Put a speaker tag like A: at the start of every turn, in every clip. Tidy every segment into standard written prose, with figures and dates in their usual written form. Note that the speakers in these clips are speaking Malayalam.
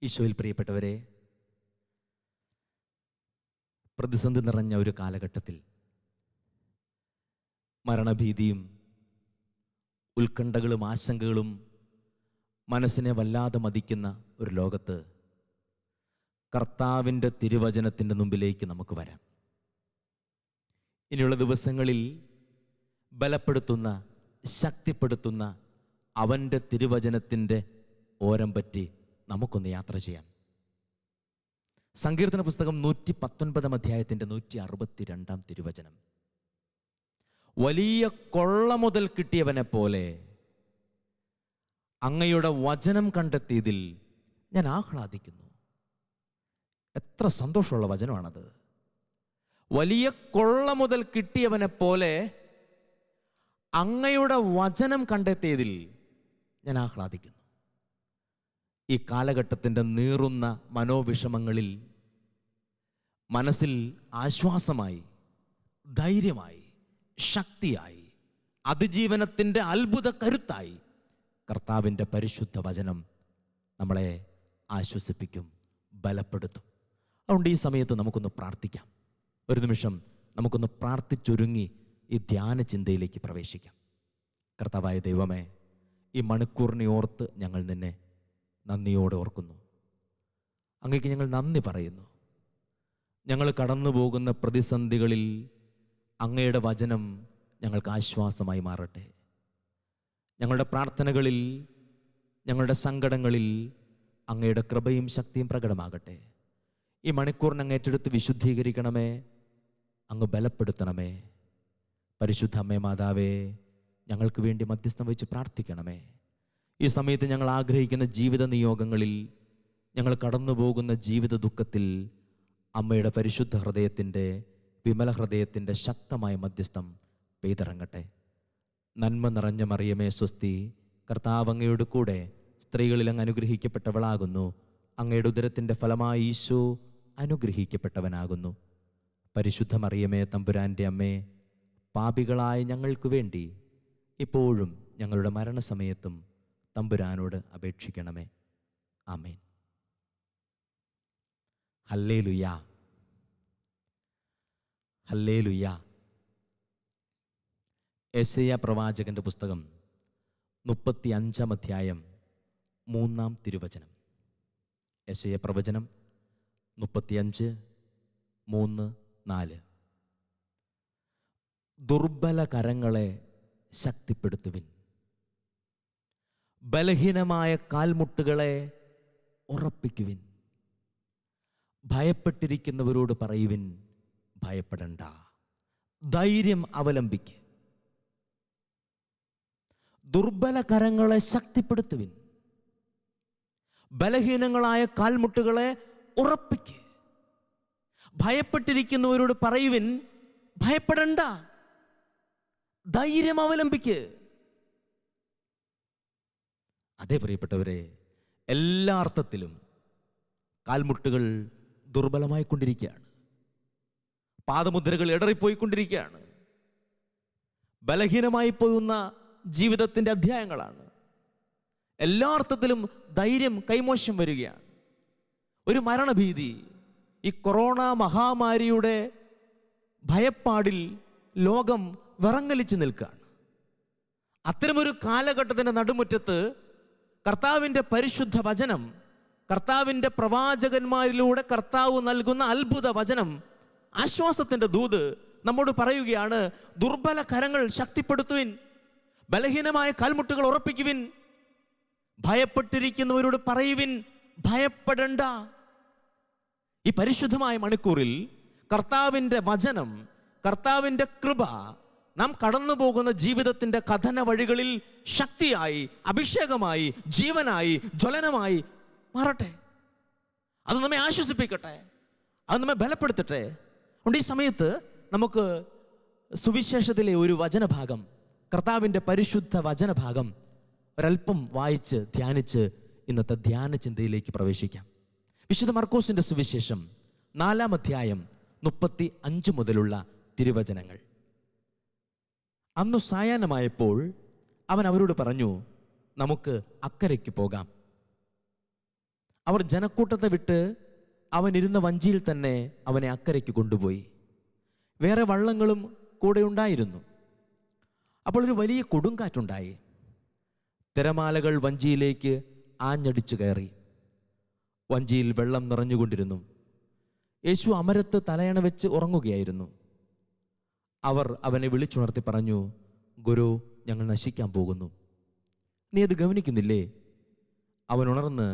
A: ഈശോയിൽ പ്രിയപ്പെട്ടവരെ, പ്രതിസന്ധി നിറഞ്ഞ ഒരു കാലഘട്ടത്തിൽ മരണഭീതിയും ഉത്കണ്ഠകളും ആശങ്കകളും മനസ്സിനെ വല്ലാതെ മതിക്കുന്ന ഒരു ലോകത്ത് കർത്താവിൻ്റെ തിരുവചനത്തിൻ്റെ മുമ്പിലേക്ക് നമുക്ക് വരാം. ഇനിയുള്ള ദിവസങ്ങളിൽ ബലപ്പെടുത്തുന്ന, ശക്തിപ്പെടുത്തുന്ന അവൻ്റെ തിരുവചനത്തിൻ്റെ ഓരം പറ്റി നമുക്കൊന്ന് യാത്ര ചെയ്യാം. സങ്കീർത്തന പുസ്തകം 119 അധ്യായത്തിൻ്റെ 162 തിരുവചനം: വലിയ കൊള്ള മുതൽ കിട്ടിയവനെ പോലെ അങ്ങയുടെ വചനം കണ്ടെത്തിയതിൽ ഞാൻ ആഹ്ലാദിക്കുന്നു. എത്ര സന്തോഷമുള്ള വചനമാണത്! വലിയ കൊള്ള മുതൽ കിട്ടിയവനെ പോലെ അങ്ങയുടെ വചനം കണ്ടെത്തിയതിൽ ഞാൻ ആഹ്ലാദിക്കുന്നു. ഈ കാലഘട്ടത്തിൻ്റെ നീറുന്ന മനോവിഷമങ്ങളിൽ മനസ്സിൽ ആശ്വാസമായി, ധൈര്യമായി, ശക്തിയായി, അതിജീവനത്തിൻ്റെ അത്ഭുത കരുത്തായി കർത്താവിൻ്റെ പരിശുദ്ധ വചനം നമ്മളെ ആശ്വസിപ്പിക്കും, ബലപ്പെടുത്തും. അതുകൊണ്ട് ഈ സമയത്ത് നമുക്കൊന്ന് പ്രാർത്ഥിക്കാം. ഒരു നിമിഷം നമുക്കൊന്ന് പ്രാർത്ഥിച്ചൊരുങ്ങി ഈ ധ്യാന ചിന്തയിലേക്ക് പ്രവേശിക്കാം. കർത്താവായ ദൈവമേ, ഈ മണിക്കൂറിനെ ഓർത്ത് ഞങ്ങൾ നിന്നെ നന്ദിയോടെ ഓർക്കുന്നു. അങ്ങേക്ക് ഞങ്ങൾ നന്ദി പറയുന്നു. ഞങ്ങൾ കടന്നു പോകുന്ന പ്രതിസന്ധികളിൽ അങ്ങയുടെ വചനം ഞങ്ങൾക്ക് ആശ്വാസമായി മാറട്ടെ. ഞങ്ങളുടെ പ്രാർത്ഥനകളിൽ, ഞങ്ങളുടെ സങ്കടങ്ങളിൽ അങ്ങയുടെ കൃപയും ശക്തിയും പ്രകടമാകട്ടെ. ഈ മണിക്കൂറിനെ അങ്ങ് ഏറ്റെടുത്ത് വിശുദ്ധീകരിക്കണമേ, അങ്ങ് ബലപ്പെടുത്തണമേ. പരിശുദ്ധ അമ്മേ മാതാവേ, ഞങ്ങൾക്ക് വേണ്ടി മധ്യസ്ഥം വെച്ച് പ്രാർത്ഥിക്കണമേ. ഈ സമയത്ത് ഞങ്ങൾ ആഗ്രഹിക്കുന്ന ജീവിത നിയോഗങ്ങളിൽ, ഞങ്ങൾ കടന്നു പോകുന്ന ജീവിത ദുഃഖത്തിൽ അമ്മയുടെ പരിശുദ്ധ ഹൃദയത്തിൻ്റെ, വിമല ഹൃദയത്തിൻ്റെ ശക്തമായ മധ്യസ്ഥം പെയ്തിറങ്ങട്ടെ. നന്മ നിറഞ്ഞ മറിയമേ സ്വസ്തി, കർത്താവ് അങ്ങയുടെ കൂടെ സ്ത്രീകളിൽ അങ്ങ് അനുഗ്രഹിക്കപ്പെട്ടവളാകുന്നു. അങ്ങയുടെ ഉദരത്തിൻ്റെ ഫലമായി ഈശോ അനുഗ്രഹിക്കപ്പെട്ടവനാകുന്നു. പരിശുദ്ധ മറിയമേ തമ്പുരാൻ്റെ അമ്മേ, പാപികളായ ഞങ്ങൾക്ക് വേണ്ടി ഇപ്പോഴും ഞങ്ങളുടെ മരണസമയത്തും തമ്പുരാനോട് അപേക്ഷിക്കണമേ. ആമേൻ. ഹല്ലേലൂയാ, ഹല്ലേലൂയാ. യെശയ്യാ പ്രവാചകന്റെ പുസ്തകം 35 അധ്യായം 3 തിരുവചനം. യെശയ്യാ പ്രവചനം 35:3-4. ദുർബല കരങ്ങളെ ശക്തിപ്പെടുത്തുവിൻ, ബലഹീനമായ കാൽമുട്ടുകളെ ഉറപ്പിക്കുവിൻ. ഭയപ്പെട്ടിരിക്കുന്നവരോട് പറയുവിൻ, ഭയപ്പെടണ്ട, ധൈര്യം അവലംബിക്ക്. ദുർബല കരങ്ങളെ ശക്തിപ്പെടുത്തുവിൻ, ബലഹീനങ്ങളായ കാൽമുട്ടുകളെ ഉറപ്പിക്ക്. ഭയപ്പെട്ടിരിക്കുന്നവരോട് പറയുവിൻ, ഭയപ്പെടണ്ട, ധൈര്യം അവലംബിക്ക്. അതേ പ്രിയപ്പെട്ടവരെ, എല്ലാ അർത്ഥത്തിലും കാൽമുട്ടുകൾ ദുർബലമായിക്കൊണ്ടിരിക്കുകയാണ്. പാദമുദ്രകൾ ഇടറിപ്പോയിക്കൊണ്ടിരിക്കുകയാണ്. ബലഹീനമായി പോകുന്ന ജീവിതത്തിൻ്റെ അധ്യായങ്ങളാണ്. എല്ലാ അർത്ഥത്തിലും ധൈര്യം കൈമോശം വരികയാണ്. ഒരു മരണഭീതി, ഈ കൊറോണ മഹാമാരിയുടെ ഭയപ്പാടിൽ ലോകം വിറങ്ങലിച്ച് നിൽക്കുകയാണ്. അത്തരമൊരു കാലഘട്ടത്തിൻ്റെ നടുമുറ്റത്ത് കർത്താവിൻ്റെ പരിശുദ്ധ വചനം, കർത്താവിൻ്റെ പ്രവാചകന്മാരിലൂടെ കർത്താവ് നൽകുന്ന അത്ഭുത വചനം, ആശ്വാസത്തിൻ്റെ ദൂത് നമ്മോട് പറയുകയാണ്: ദുർബല കരങ്ങൾ ശക്തിപ്പെടുത്തുവിൻ, ബലഹീനമായ കാൽമുട്ടുകൾ ഉറപ്പിക്കുവിൻ, ഭയപ്പെട്ടിരിക്കുന്നവരോട് പറയുവിൻ, ഭയപ്പെടണ്ട. ഈ പരിശുദ്ധമായ മണിക്കൂറിൽ കർത്താവിൻ്റെ വചനം, കർത്താവിൻ്റെ കൃപ നാം കടന്നു പോകുന്ന ജീവിതത്തിൻ്റെ കഥന വഴികളിൽ ശക്തിയായി, അഭിഷേകമായി, ജീവനായി, ജ്വലനമായി മാറട്ടെ. അത് നമ്മെ ആശ്വസിപ്പിക്കട്ടെ, അത് നമ്മെ ബലപ്പെടുത്തട്ടെ. അതുകൊണ്ട് ഈ സമയത്ത് നമുക്ക് സുവിശേഷത്തിലെ ഒരു വചനഭാഗം, കർത്താവിൻ്റെ പരിശുദ്ധ വചനഭാഗം ഒരല്പം വായിച്ച് ധ്യാനിച്ച് ഇന്നത്തെ ധ്യാന ചിന്തയിലേക്ക് പ്രവേശിക്കാം. വിശുദ്ധ മർക്കോസിൻ്റെ സുവിശേഷം 4 അധ്യായം 35 മുതലുള്ള തിരുവചനങ്ങൾ. അന്നു സായാഹ്നമായപ്പോൾ അവൻ അവരോട് പറഞ്ഞു, നമുക്ക് അക്കരയ്ക്ക് പോകാം. അവർ ജനക്കൂട്ടത്തെ വിട്ട് അവൻ ഇരുന്ന വഞ്ചിയിൽ തന്നെ അവനെ അക്കരയ്ക്ക് കൊണ്ടുപോയി. വേറെ വള്ളങ്ങളും കൂടെ ഉണ്ടായിരുന്നു. അപ്പോൾ ഒരു വലിയ കൊടുങ്കാറ്റുണ്ടായി. തിരമാലകൾ വഞ്ചിയിലേക്ക് ആഞ്ഞടിച്ചു കയറി. വഞ്ചിയിൽ വെള്ളം നിറഞ്ഞുകൊണ്ടിരുന്നു. യേശു അമരത്ത് തലയണ വെച്ച് ഉറങ്ങുകയായിരുന്നു. അവർ അവനെ വിളിച്ചുണർത്തി പറഞ്ഞു, ഗുരു, ഞങ്ങൾ നശിക്കാൻ പോകുന്നു. നീ അത് ഗവനിക്കുന്നില്ലേ? അവൻ ഉണർന്ന്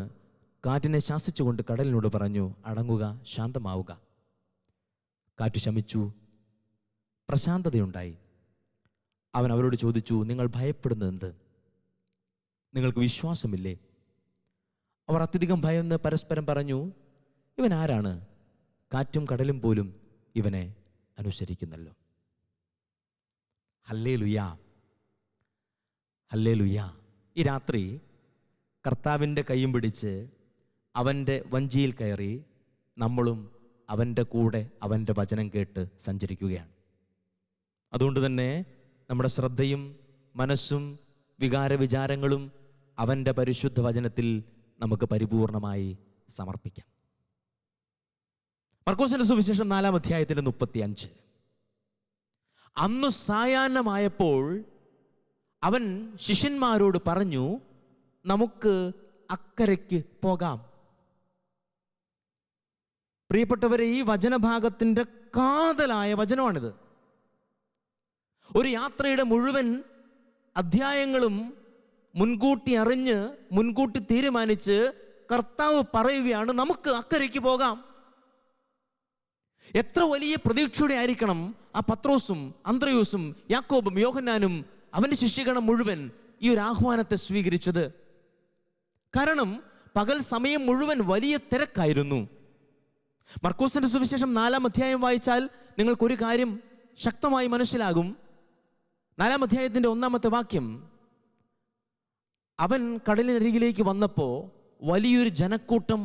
A: കാറ്റിനെ ശാസിച്ചുകൊണ്ട് കടലിനോട് പറഞ്ഞു, അടങ്ങുക, ശാന്തമാവുക. കാറ്റ് ശമിച്ചു, പ്രശാന്തതയുണ്ടായി. അവൻ അവരോട് ചോദിച്ചു, നിങ്ങൾ ഭയപ്പെടുന്നത് എന്ത്? നിങ്ങൾക്ക് വിശ്വാസമില്ലേ? അവർ അത്യധികം ഭയന്ന് പരസ്പരം പറഞ്ഞു, ഇവൻ ആരാണ്? കാറ്റും കടലും പോലും ഇവനെ അനുസരിക്കുന്നല്ലോ. Hallelujah, hallelujah. ഈ രാത്രി കർത്താവിൻ്റെ കൈയും പിടിച്ച് അവൻ്റെ വഞ്ചിയിൽ കയറി നമ്മളും അവൻ്റെ കൂടെ അവൻ്റെ വചനം കേട്ട് സഞ്ചരിക്കുകയാണ്. അതുകൊണ്ട് തന്നെ നമ്മുടെ ശ്രദ്ധയും മനസ്സും വികാരവിചാരങ്ങളും അവൻ്റെ പരിശുദ്ധ വചനത്തിൽ നമുക്ക് പരിപൂർണമായി സമർപ്പിക്കാം. മർക്കോസിന്റെ സുവിശേഷം 4-ാം അധ്യായത്തിന്റെ 35. അന്നു സായാഹ്നമായപ്പോൾ അവൻ ശിഷ്യന്മാരോട് പറഞ്ഞു, നമുക്ക് അക്കരയ്ക്ക് പോകാം. പ്രിയപ്പെട്ടവരെ, ഈ വചനഭാഗത്തിൻ്റെ കാതലായ വചനമാണിത്. ഒരു യാത്രയുടെ മുഴുവൻ അധ്യായങ്ങളും മുൻകൂട്ടി അറിഞ്ഞ് മുൻകൂട്ടി തീരുമാനിച്ച് കർത്താവ് പറയുകയാണ്, നമുക്ക് അക്കരയ്ക്ക് പോകാം. എത്ര വലിയ പ്രതീക്ഷയോടെ ആയിരിക്കണം ആ പത്രോസും അന്ത്രയോസും യാക്കോബും യോഹന്നാനും അവൻ്റെ ശിഷ്യഗണം മുഴുവൻ ഈ ഒരു ആഹ്വാനത്തെ സ്വീകരിച്ചത്. കാരണം പകൽ സമയം മുഴുവൻ വലിയ തിരക്കായിരുന്നു. മർക്കോസിന്റെ സുവിശേഷം 4-ാം അധ്യായം വായിച്ചാൽ നിങ്ങൾക്കൊരു കാര്യം ശക്തമായി മനസ്സിലാകും. 4-ാം അധ്യായത്തിൻ്റെ 1-ാമത്തെ വാക്യം, അവൻ കടലിനരികിലേക്ക് വന്നപ്പോൾ വലിയൊരു ജനക്കൂട്ടം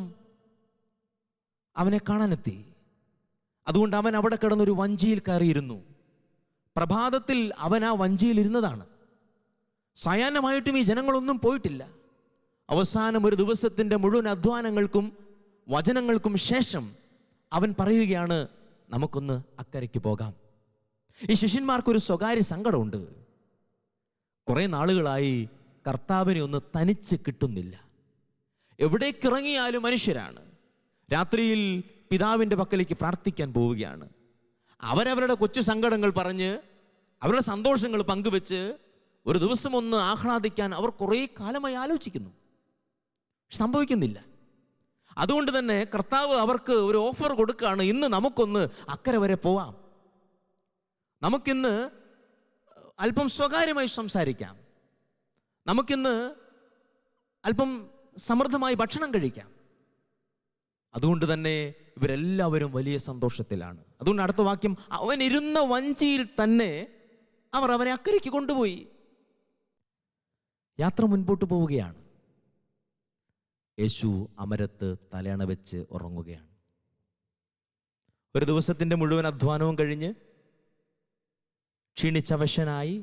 A: അവനെ കാണാനെത്തി. അതുകൊണ്ട് അവൻ അവിടെ കിടന്നൊരു വഞ്ചിയിൽ കയറിയിരുന്നു. പ്രഭാതത്തിൽ അവൻ ആ വഞ്ചിയിൽ ഇരുന്നതാണ്. സായാഹ്നമായിട്ടും ഈ ജനങ്ങളൊന്നും പോയിട്ടില്ല. അവസാനം ഒരു ദിവസത്തിൻ്റെ മുഴുവൻ അധ്വാനങ്ങൾക്കും വചനങ്ങൾക്കും ശേഷം അവൻ പറയുകയാണ്, നമുക്കൊന്ന് അക്കരയ്ക്ക് പോകാം. ഈ ശിഷ്യന്മാർക്കൊരു സ്വകാര്യ സങ്കടമുണ്ട്. കുറേ നാളുകളായി കർത്താവിനെ ഒന്ന് തനിച്ച് കിട്ടുന്നില്ല. എവിടേക്കിറങ്ങിയാലും മനുഷ്യരാണ്. രാത്രിയിൽ പിതാവിൻ്റെ പക്കലേക്ക് പ്രാർത്ഥിക്കാൻ പോവുകയാണ്. അവരവരുടെ കൊച്ചു സങ്കടങ്ങൾ പറഞ്ഞ് അവരുടെ സന്തോഷങ്ങൾ പങ്കുവെച്ച് ഒരു ദിവസം ഒന്ന് ആഹ്ലാദിക്കാൻ അവർ കുറേ കാലമായി ആലോചിക്കുന്നു. സംഭവിക്കുന്നില്ല. അതുകൊണ്ട് തന്നെ കർത്താവ് അവർക്ക് ഒരു ഓഫർ കൊടുക്കുകയാണ്, ഇന്ന് നമുക്കൊന്ന് അക്കരെ വരെ പോവാം. നമുക്കിന്ന് അല്പം സ്വകാര്യമായി സംസാരിക്കാം. നമുക്കിന്ന് അല്പം സമൃദ്ധമായി ഭക്ഷണം കഴിക്കാം. അതുകൊണ്ട് തന്നെ ഇവരെല്ലാവരും വലിയ സന്തോഷത്തിലാണ്. അതുകൊണ്ട് അടുത്ത വാക്യം, അവൻ ഇരുന്ന വഞ്ചിയിൽ തന്നെ അവർ അവനെ അക്കരയ്ക്ക് കൊണ്ടുപോയി. യാത്ര മുൻപോട്ട് പോവുകയാണ്. യേശു അമരത്ത് തലയണ വെച്ച് ഉറങ്ങുകയാണ്. ഒരു ദിവസത്തിൻ്റെ മുഴുവൻ അധ്വാനവും കഴിഞ്ഞ് ക്ഷീണിച്ചവശനായി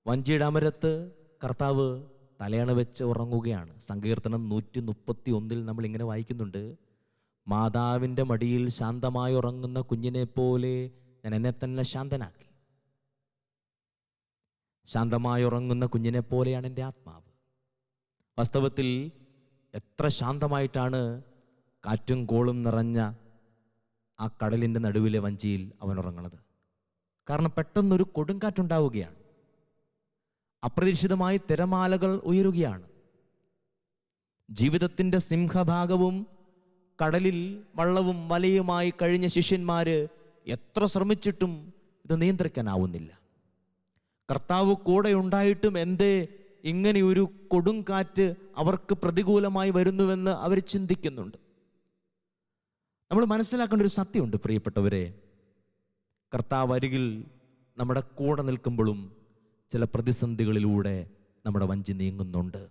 A: വഞ്ചിയുടെ അമരത്ത് കർത്താവ് തലയണ വെച്ച് ഉറങ്ങുകയാണ്. സങ്കീർത്തനം 131 നമ്മൾ ഇങ്ങനെ വായിക്കുന്നുണ്ട്, മാതാവിൻ്റെ മടിയിൽ ശാന്തമായി ഉറങ്ങുന്ന കുഞ്ഞിനെ പോലെ ഞാൻ എന്നെ തന്നെ ശാന്തനാക്കി. ശാന്തമായി ഉറങ്ങുന്ന കുഞ്ഞിനെ പോലെയാണ് എൻ്റെ ആത്മാവ്. വാസ്തവത്തിൽ എത്ര ശാന്തമായിട്ടാണ് കാറ്റും കോളും നിറഞ്ഞ ആ കടലിൻ്റെ നടുവിലെ വഞ്ചിയിൽ അവൻ ഉറങ്ങണത്. കാരണം പെട്ടെന്നൊരു കൊടുങ്കാറ്റുണ്ടാവുകയാണ്. അപ്രതീക്ഷിതമായി തിരമാലകൾ ഉയരുകയാണ്. ജീവിതത്തിൻ്റെ സിംഹഭാഗവും കടലിൽ വള്ളവും വലയുമായി കഴിഞ്ഞ ശിഷ്യന്മാര് എത്ര ശ്രമിച്ചിട്ടും ഇത് നിയന്ത്രിക്കാനാവുന്നില്ല. കർത്താവ് കൂടെ ഉണ്ടായിട്ടും എന്തേ ഇങ്ങനെ ഒരു കൊടുങ്കാറ്റ് അവർക്ക് പ്രതികൂലമായി വരുന്നുവെന്ന് അവർ ചിന്തിക്കുന്നുണ്ട്. നമ്മൾ മനസ്സിലാക്കേണ്ട ഒരു സത്യമുണ്ട് പ്രിയപ്പെട്ടവരെ, കർത്താവ് അരികിൽ നമ്മുടെ കൂടെ നിൽക്കുമ്പോഴും ചില പ്രതിസന്ധികളിലൂടെ നമ്മുടെ വഞ്ചി നീങ്ങുന്നുണ്ട്.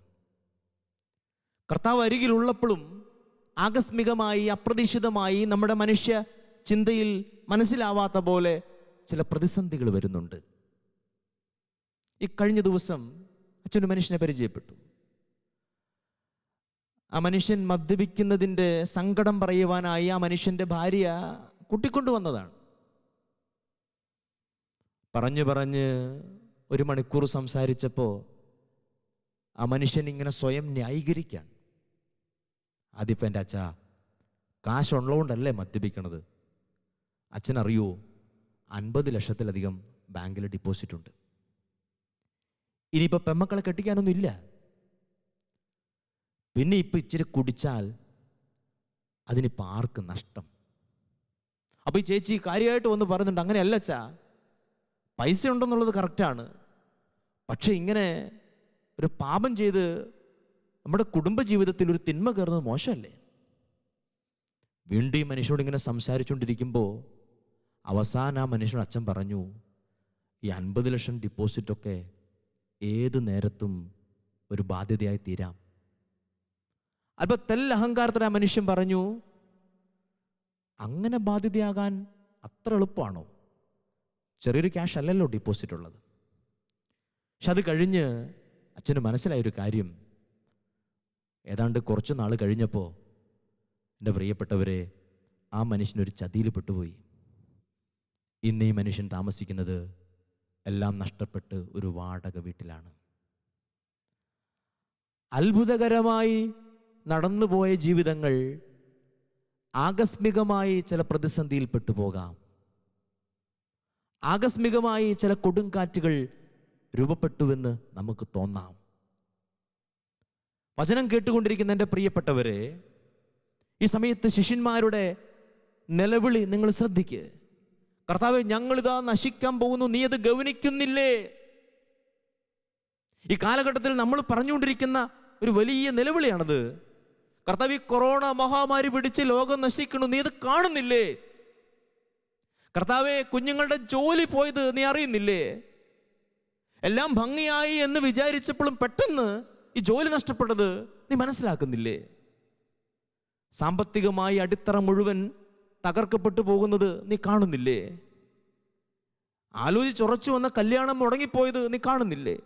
A: കർത്താവ് അരികിലുള്ളപ്പോഴും ആകസ്മികമായി അപ്രതീക്ഷിതമായി നമ്മുടെ മനുഷ്യ ചിന്തയിൽ മനസ്സിലാവാത്ത പോലെ ചില പ്രതിസന്ധികൾ വരുന്നുണ്ട്. ഈ കഴിഞ്ഞ ദിവസം അച്ഛനൊരു മനുഷ്യനെ പരിചയപ്പെട്ടു. ആ മനുഷ്യൻ മദ്യപിക്കുന്നതിൻ്റെ സങ്കടം പറയുവാനായി ആ മനുഷ്യൻ്റെ ഭാര്യ കൂട്ടിക്കൊണ്ടുവന്നതാണ്. പറഞ്ഞ് 1 മണിക്കൂർ സംസാരിച്ചപ്പോൾ ആ മനുഷ്യൻ ഇങ്ങനെ സ്വയം ന്യായീകരിക്കുകയാണ്. ആദ്യം എൻ്റെ അച്ഛാ, കാശുള്ളതുകൊണ്ടല്ലേ മദ്യപിക്കണത്. അച്ഛനറിയോ, 50 ലക്ഷത്തിലധികം ബാങ്കിൽ ഡിപ്പോസിറ്റ് ഉണ്ട്. ഇനിയിപ്പോൾ പെമ്മക്കളെ കെട്ടിക്കാനൊന്നും ഇല്ല. പിന്നെ ഇപ്പം ഇച്ചിരി കുടിച്ചാൽ അതിനിപ്പോൾ ആർക്ക് നഷ്ടം? അപ്പോൾ ഈ ചേച്ചി കാര്യമായിട്ട് വന്ന് പറയുന്നുണ്ട്, അങ്ങനെയല്ല അച്ഛാ, പൈസ ഉണ്ടെന്നുള്ളത് കറക്റ്റാണ്, പക്ഷെ ഇങ്ങനെ ഒരു പാപം ചെയ്ത് നമ്മുടെ കുടുംബജീവിതത്തിൽ ഒരു തിന്മ കയറുന്നത് മോശമല്ലേ? വീണ്ടും ഈ മനുഷ്യനോട് ഇങ്ങനെ സംസാരിച്ചുകൊണ്ടിരിക്കുമ്പോൾ അവസാനം ആ മനുഷ്യനോട് അച്ഛൻ പറഞ്ഞു, ഈ 50 ലക്ഷം ഡിപ്പോസിറ്റൊക്കെ ഏത് നേരത്തും ഒരു ബാധ്യതയായി തീരാം. അപ്പോൾ അഹങ്കാരത്തോടെ ആ മനുഷ്യൻ പറഞ്ഞു, അങ്ങനെ ബാധ്യതയാകാൻ അത്ര എളുപ്പമാണോ? ചെറിയൊരു ക്യാഷ് അല്ലല്ലോ ഡിപ്പോസിറ്റ് ഉള്ളത്. പക്ഷെ അത് കഴിഞ്ഞ് അച്ഛന് മനസ്സിലായൊരു കാര്യം. ഏതാണ്ട് കുറച്ച് നാൾ കഴിഞ്ഞപ്പോൾ എൻ്റെ പ്രിയപ്പെട്ടവരെ, ആ മനുഷ്യനൊരു ചതിയിൽ പെട്ടുപോയി. ഇന്ന് ഈ മനുഷ്യൻ താമസിക്കുന്നത് എല്ലാം നഷ്ടപ്പെട്ട് ഒരു വാടക വീട്ടിലാണ്. അത്ഭുതകരമായി നടന്നുപോയ ജീവിതങ്ങൾ ആകസ്മികമായി ചില പ്രതിസന്ധിയിൽ പെട്ടുപോകാം. ആകസ്മികമായി ചില കൊടുങ്കാറ്റുകൾ രൂപപ്പെട്ടുവെന്ന് നമുക്ക് തോന്നാം. വചനം കേട്ടുകൊണ്ടിരിക്കുന്ന എൻ്റെ പ്രിയപ്പെട്ടവരെ, ഈ സമയത്ത് ശിഷ്യന്മാരുടെ നിലവിളി നിങ്ങൾ ശ്രദ്ധിക്കുക. കർത്താവേ, ഞങ്ങളിതാ നശിക്കാൻ പോകുന്നു, നീ അത് ഗൗനിക്കുന്നില്ലേ? ഈ കാലഘട്ടത്തിൽ നമ്മൾ പറഞ്ഞുകൊണ്ടിരിക്കുന്ന ഒരു വലിയ നിലവിളിയാണത്. കർത്താവേ, ഈ കൊറോണ മഹാമാരി പിടിച്ച് ലോകം നശിക്കണു, നീ അത് കാണുന്നില്ലേ? കർത്താവേ, കുഞ്ഞുങ്ങളുടെ ജോലി പോയത് നീ അറിയുന്നില്ലേ? എല്ലാം ഭംഗിയായി എന്ന് വിചാരിച്ചപ്പോഴും പെട്ടെന്ന് ഈ ജോലി നഷ്ടപ്പെട്ടത് നീ മനസ്സിലാക്കുന്നില്ലേ? സാമ്പത്തികമായി അടിത്തറ മുഴുവൻ തകർക്കപ്പെട്ടു പോകുന്നത് നീ കാണുന്നില്ലേ? ആലോചിച്ചുറച്ചു വന്ന കല്യാണം മുടങ്ങിപ്പോയത് നീ കാണുന്നില്ലേ?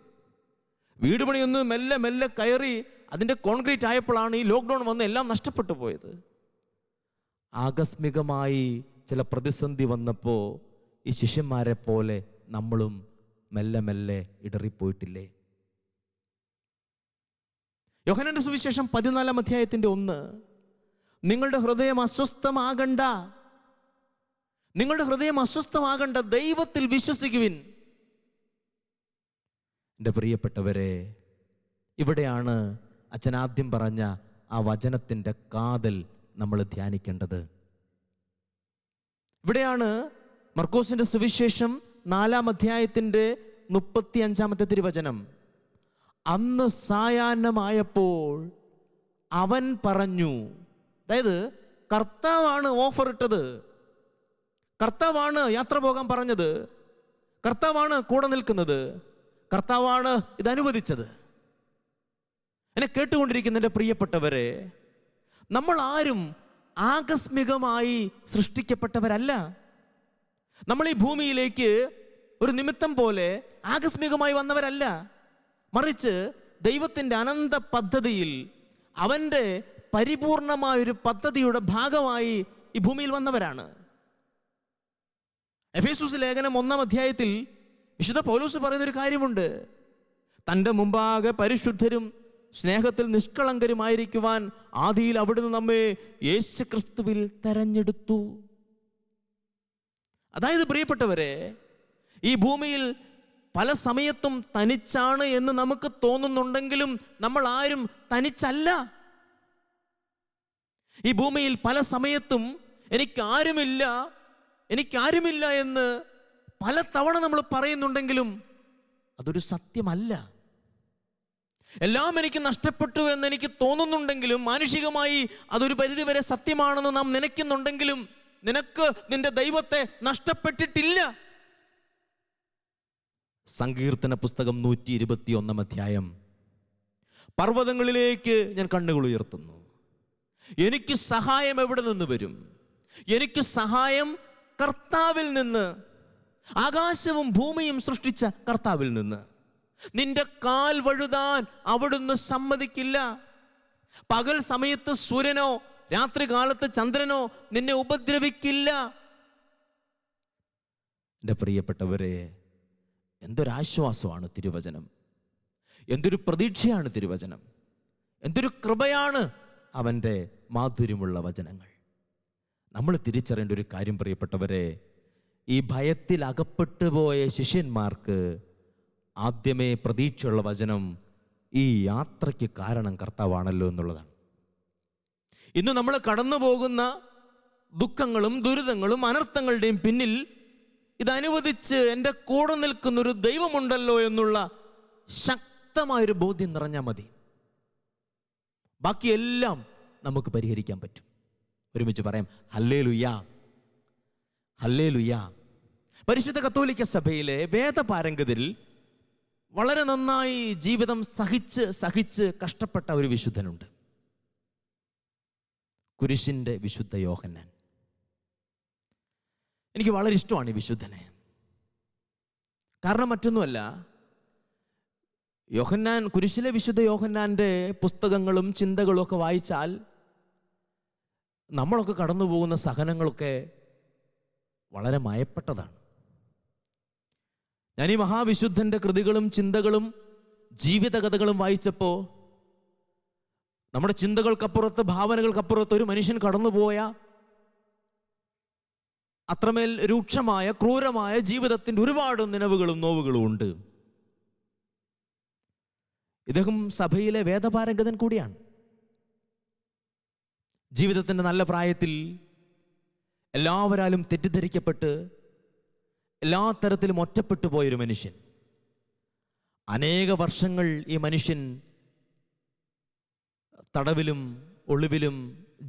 A: വീട് പണിയൊന്ന് മെല്ലെ മെല്ലെ കയറി അതിൻ്റെ കോൺക്രീറ്റ് ആയപ്പോഴാണ് ഈ ലോക്ക്ഡൗൺ വന്ന് എല്ലാം നഷ്ടപ്പെട്ടു പോയത്. ആകസ്മികമായി ചില പ്രതിസന്ധി വന്നപ്പോൾ ഈ ശിഷ്യന്മാരെ പോലെ നമ്മളും മെല്ലെ മെല്ലെ ഇടറിപ്പോയിട്ടില്ലേ? യോഹന്നാന്റെ സുവിശേഷം 14-ാം അധ്യായത്തിൻ്റെ 1, നിങ്ങളുടെ ഹൃദയം അസ്വസ്ഥമാകണ്ട, നിങ്ങളുടെ ഹൃദയം അസ്വസ്ഥമാകണ്ട, ദൈവത്തിൽ വിശ്വസിക്കുവിൻ. എൻ്റെ പ്രിയപ്പെട്ടവരെ, ഇവിടെയാണ് അച്ഛൻ ആദ്യം പറഞ്ഞ ആ വചനത്തിൻ്റെ കാതൽ നമ്മൾ ധ്യാനിക്കേണ്ടത്. ഇവിടെയാണ് മർക്കോസിൻ്റെ സുവിശേഷം 4-ാം അധ്യായത്തിൻ്റെ 35-ാമത്തെ തിരുവചനം. അന്ന് സായാഹ്നമായപ്പോൾ അവൻ പറഞ്ഞു, അതായത് കർത്താവാണ് ഓഫർ ഇട്ടത്, കർത്താവാണ് യാത്ര പോകാൻ പറഞ്ഞത്, കർത്താവാണ് കൂടെ നിൽക്കുന്നത്, കർത്താവാണ് ഇത് അനുവദിച്ചത്. എന്നെ കേട്ടുകൊണ്ടിരിക്കുന്ന എൻ്റെ പ്രിയപ്പെട്ടവരെ, നമ്മൾ ആരും ആകസ്മികമായി സൃഷ്ടിക്കപ്പെട്ടവരല്ല. നമ്മൾ ഈ ഭൂമിയിലേക്ക് ഒരു നിമിത്തം പോലെ ആകസ്മികമായി വന്നവരല്ല. മറിച്ച് ദൈവത്തിൻ്റെ അനന്ത പദ്ധതിയിൽ, അവൻ്റെ പരിപൂർണമായൊരു പദ്ധതിയുടെ ഭാഗമായി ഈ ഭൂമിയിൽ വന്നവരാണ്. എഫേസ്യസ് ലേഖനം 1-ാം അധ്യായത്തിൽ വിശുദ്ധ പൗലോസ് പറയുന്നൊരു കാര്യമുണ്ട്. തൻ്റെ മുമ്പാകെ പരിശുദ്ധരും സ്നേഹത്തിൽ നിഷ്കളങ്കരുമായിരിക്കുവാൻ ആദിയിൽ അവിടുന്ന് നമ്മെ യേശുക്രിസ്തുവിൽ തെരഞ്ഞെടുത്തു. അതായത് പ്രിയപ്പെട്ടവരെ, ഈ ഭൂമിയിൽ പല സമയത്തും തനിച്ചാണ് എന്ന് നമുക്ക് തോന്നുന്നുണ്ടെങ്കിലും നമ്മൾ ആരും തനിച്ചല്ല. ഈ ഭൂമിയിൽ പല സമയത്തും എനിക്കാരുമില്ല എന്ന് പല തവണ നമ്മൾ പറയുന്നുണ്ടെങ്കിലും അതൊരു സത്യമല്ല. എല്ലാം എനിക്ക് നഷ്ടപ്പെട്ടു എന്ന് എനിക്ക് തോന്നുന്നുണ്ടെങ്കിലും, മാനുഷികമായി അതൊരു പരിധിവരെ സത്യമാണെന്ന് നാം നനയ്ക്കുന്നുണ്ടെങ്കിലും, നിനക്ക് നിന്റെ ദൈവത്തെ നഷ്ടപ്പെട്ടിട്ടില്ല. സങ്കീർത്തന പുസ്തകം 121-ാം അധ്യായം. പർവ്വതങ്ങളിലേക്ക് ഞാൻ കണ്ണുകൾ ഉയർത്തുന്നു, എനിക്ക് സഹായം എവിടെ നിന്ന് വരും? എനിക്ക് സഹായം കർത്താവിൽ നിന്ന്, ആകാശവും ഭൂമിയും സൃഷ്ടിച്ച കർത്താവിൽ നിന്ന്. നിന്റെ കാൽ വഴുതാൻ അവിടുന്ന് സമ്മതിക്കില്ല. പകൽ സമയത്ത് സൂര്യനോ രാത്രി കാലത്ത് ചന്ദ്രനോ നിന്നെ ഉപദ്രവിക്കില്ല. എൻ്റെ പ്രിയപ്പെട്ടവരെ, എന്തൊരാശ്വാസമാണ് തിരുവചനം, എന്തൊരു പ്രതീക്ഷയാണ് തിരുവചനം, എന്തൊരു കൃപയാണ് അവൻ്റെ മാധുര്യമുള്ള വചനങ്ങൾ. നമ്മൾ തിരിച്ചറിയേണ്ട ഒരു കാര്യം പ്രിയപ്പെട്ടവരെ, ഈ ഭയത്തിൽ അകപ്പെട്ടു പോയ ശിഷ്യന്മാർക്ക് ആദ്യമേ പ്രതീക്ഷയുള്ള വചനം ഈ യാത്രയ്ക്ക് കാരണം കർത്താവാണല്ലോ എന്നുള്ളതാണ്. ഇന്ന് നമ്മൾ കടന്നു പോകുന്ന ദുഃഖങ്ങളും ദുരിതങ്ങളും അനർത്ഥങ്ങളുടെയും പിന്നിൽ ഇതനുവദിച്ച് എൻ്റെ കൂടെ നിൽക്കുന്നൊരു ദൈവമുണ്ടല്ലോ എന്നുള്ള ശക്തമായൊരു ബോധ്യം നിറഞ്ഞാൽ മതി. ബാക്കിയെല്ലാം നമുക്ക് പരിഹരിക്കാൻ പറ്റും. ഒരുമിച്ച് പറയാം, ഹല്ലേലൂയാ, ഹല്ലേലൂയാ. പരിശുദ്ധ കത്തോലിക്ക സഭയിലെ വേദപാരംഗതരിൽ വളരെ നന്നായി ജീവിതം സഹിച്ച് കഷ്ടപ്പെട്ട ഒരു വിശുദ്ധനുണ്ട്, കുരിശിൻ്റെ വിശുദ്ധ യോഹന്നാൻ. എനിക്ക് വളരെ ഇഷ്ടമാണ് ഈ വിശുദ്ധനെ. കാരണം മറ്റൊന്നുമല്ല, യോഹന്നാൻ, കുരിശിലെ വിശുദ്ധ യോഹന്നാൻ്റെ പുസ്തകങ്ങളും ചിന്തകളും ഒക്കെ വായിച്ചാൽ നമ്മളൊക്കെ കടന്നു പോകുന്ന സഹനങ്ങളൊക്കെ വളരെ മയപ്പെട്ടതാണ്. ഞാൻ ഈ മഹാവിശുദ്ധൻ്റെ കൃതികളും ചിന്തകളും ജീവിതകഥകളും വായിച്ചപ്പോൾ നമ്മുടെ ചിന്തകൾക്കപ്പുറത്ത്, ഭാവനകൾക്കപ്പുറത്ത് ഒരു മനുഷ്യൻ കടന്നുപോയ അത്രമേൽ രൂക്ഷമായ ക്രൂരമായ ജീവിതത്തിൻ്റെ ഒരുപാട് നിലവുകളും നോവുകളും ഉണ്ട്. ഇദ്ദേഹം സഭയിലെ വേദപാരംഗതൻ കൂടിയാണ്. ജീവിതത്തിൻ്റെ നല്ല പ്രായത്തിൽ എല്ലാവരാലും തെറ്റിദ്ധരിക്കപ്പെട്ട് എല്ലാ തരത്തിലും ഒറ്റപ്പെട്ടു പോയൊരു മനുഷ്യൻ. അനേക വർഷങ്ങൾ ഈ മനുഷ്യൻ തടവിലും ഒളിവിലും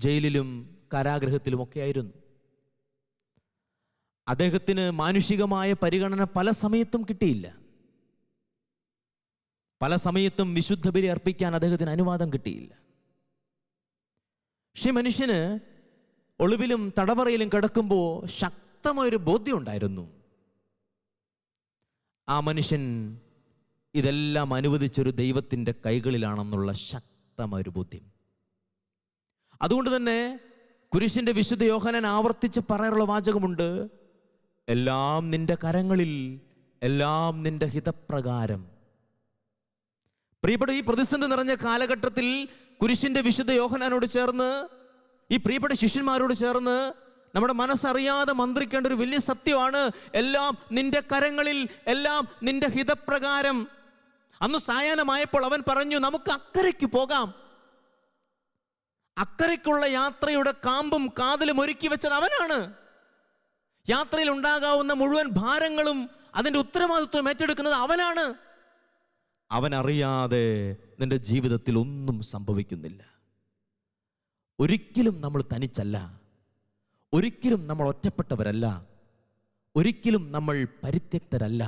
A: ജയിലിലും കാരാഗൃഹത്തിലുമൊക്കെ ആയിരുന്നു. അദ്ദേഹത്തിന് മാനുഷികമായ പരിഗണന പല സമയത്തും കിട്ടിയില്ല. പല സമയത്തും വിശുദ്ധ ബലി അർപ്പിക്കാൻ അദ്ദേഹത്തിന് അനുവാദം കിട്ടിയില്ല. പക്ഷേ മനുഷ്യന് ഒളിവിലും തടവറയിലും കിടക്കുമ്പോൾ ശക്തമായൊരു ബോധ്യം ഉണ്ടായിരുന്നു. ആ മനുഷ്യൻ ഇതെല്ലാം അനുവദിച്ചൊരു ദൈവത്തിൻ്റെ കൈകളിലാണെന്നുള്ള ശക്തമായൊരു ബോധ്യം. അതുകൊണ്ട് തന്നെ കുരിശിൻ്റെ വിശുദ്ധ യോഹന്നാൻ ആവർത്തിച്ച് പറയാനുള്ള വാചകമുണ്ട്, എല്ലാം നിന്റെ കരങ്ങളിൽ, എല്ലാം നിന്റെ ഹിതപ്രകാരം. പ്രിയപ്പെട്ട ഈ പ്രതിസന്ധി നിറഞ്ഞ കാലഘട്ടത്തിൽ കുരിശിൻ്റെ വിശുദ്ധ യോഹന്നാനോട് ചേർന്ന്, ഈ പ്രിയപ്പെട്ട ശിഷ്യന്മാരോട് ചേർന്ന് നമ്മുടെ മനസ്സറിയാതെ മന്ത്രിക്കേണ്ട ഒരു വലിയ സത്യമാണ്, എല്ലാം നിന്റെ കരങ്ങളിൽ, എല്ലാം നിന്റെ ഹിതപ്രകാരം. അന്ന് സായാഹ്നമായപ്പോൾ അവൻ പറഞ്ഞു, നമുക്ക് അക്കരയ്ക്ക് പോകാം. അക്കരയ്ക്കുള്ള യാത്രയുടെ കാമ്പും കാതിലും ഒരുക്കി വെച്ചത് അവനാണ്. യാത്രയിൽ ഉണ്ടാകാവുന്ന മുഴുവൻ ഭാരങ്ങളും അതിൻ്റെ ഉത്തരവാദിത്വം ഏറ്റെടുക്കുന്നത് അവനാണ്. അവനറിയാതെ നിന്റെ ജീവിതത്തിൽ ഒന്നും സംഭവിക്കുന്നില്ല. ഒരിക്കലും നമ്മൾ തനിച്ചല്ല, ഒരിക്കലും നമ്മൾ ഒറ്റപ്പെട്ടവരല്ല, ഒരിക്കലും നമ്മൾ പരിത്യക്തരല്ല.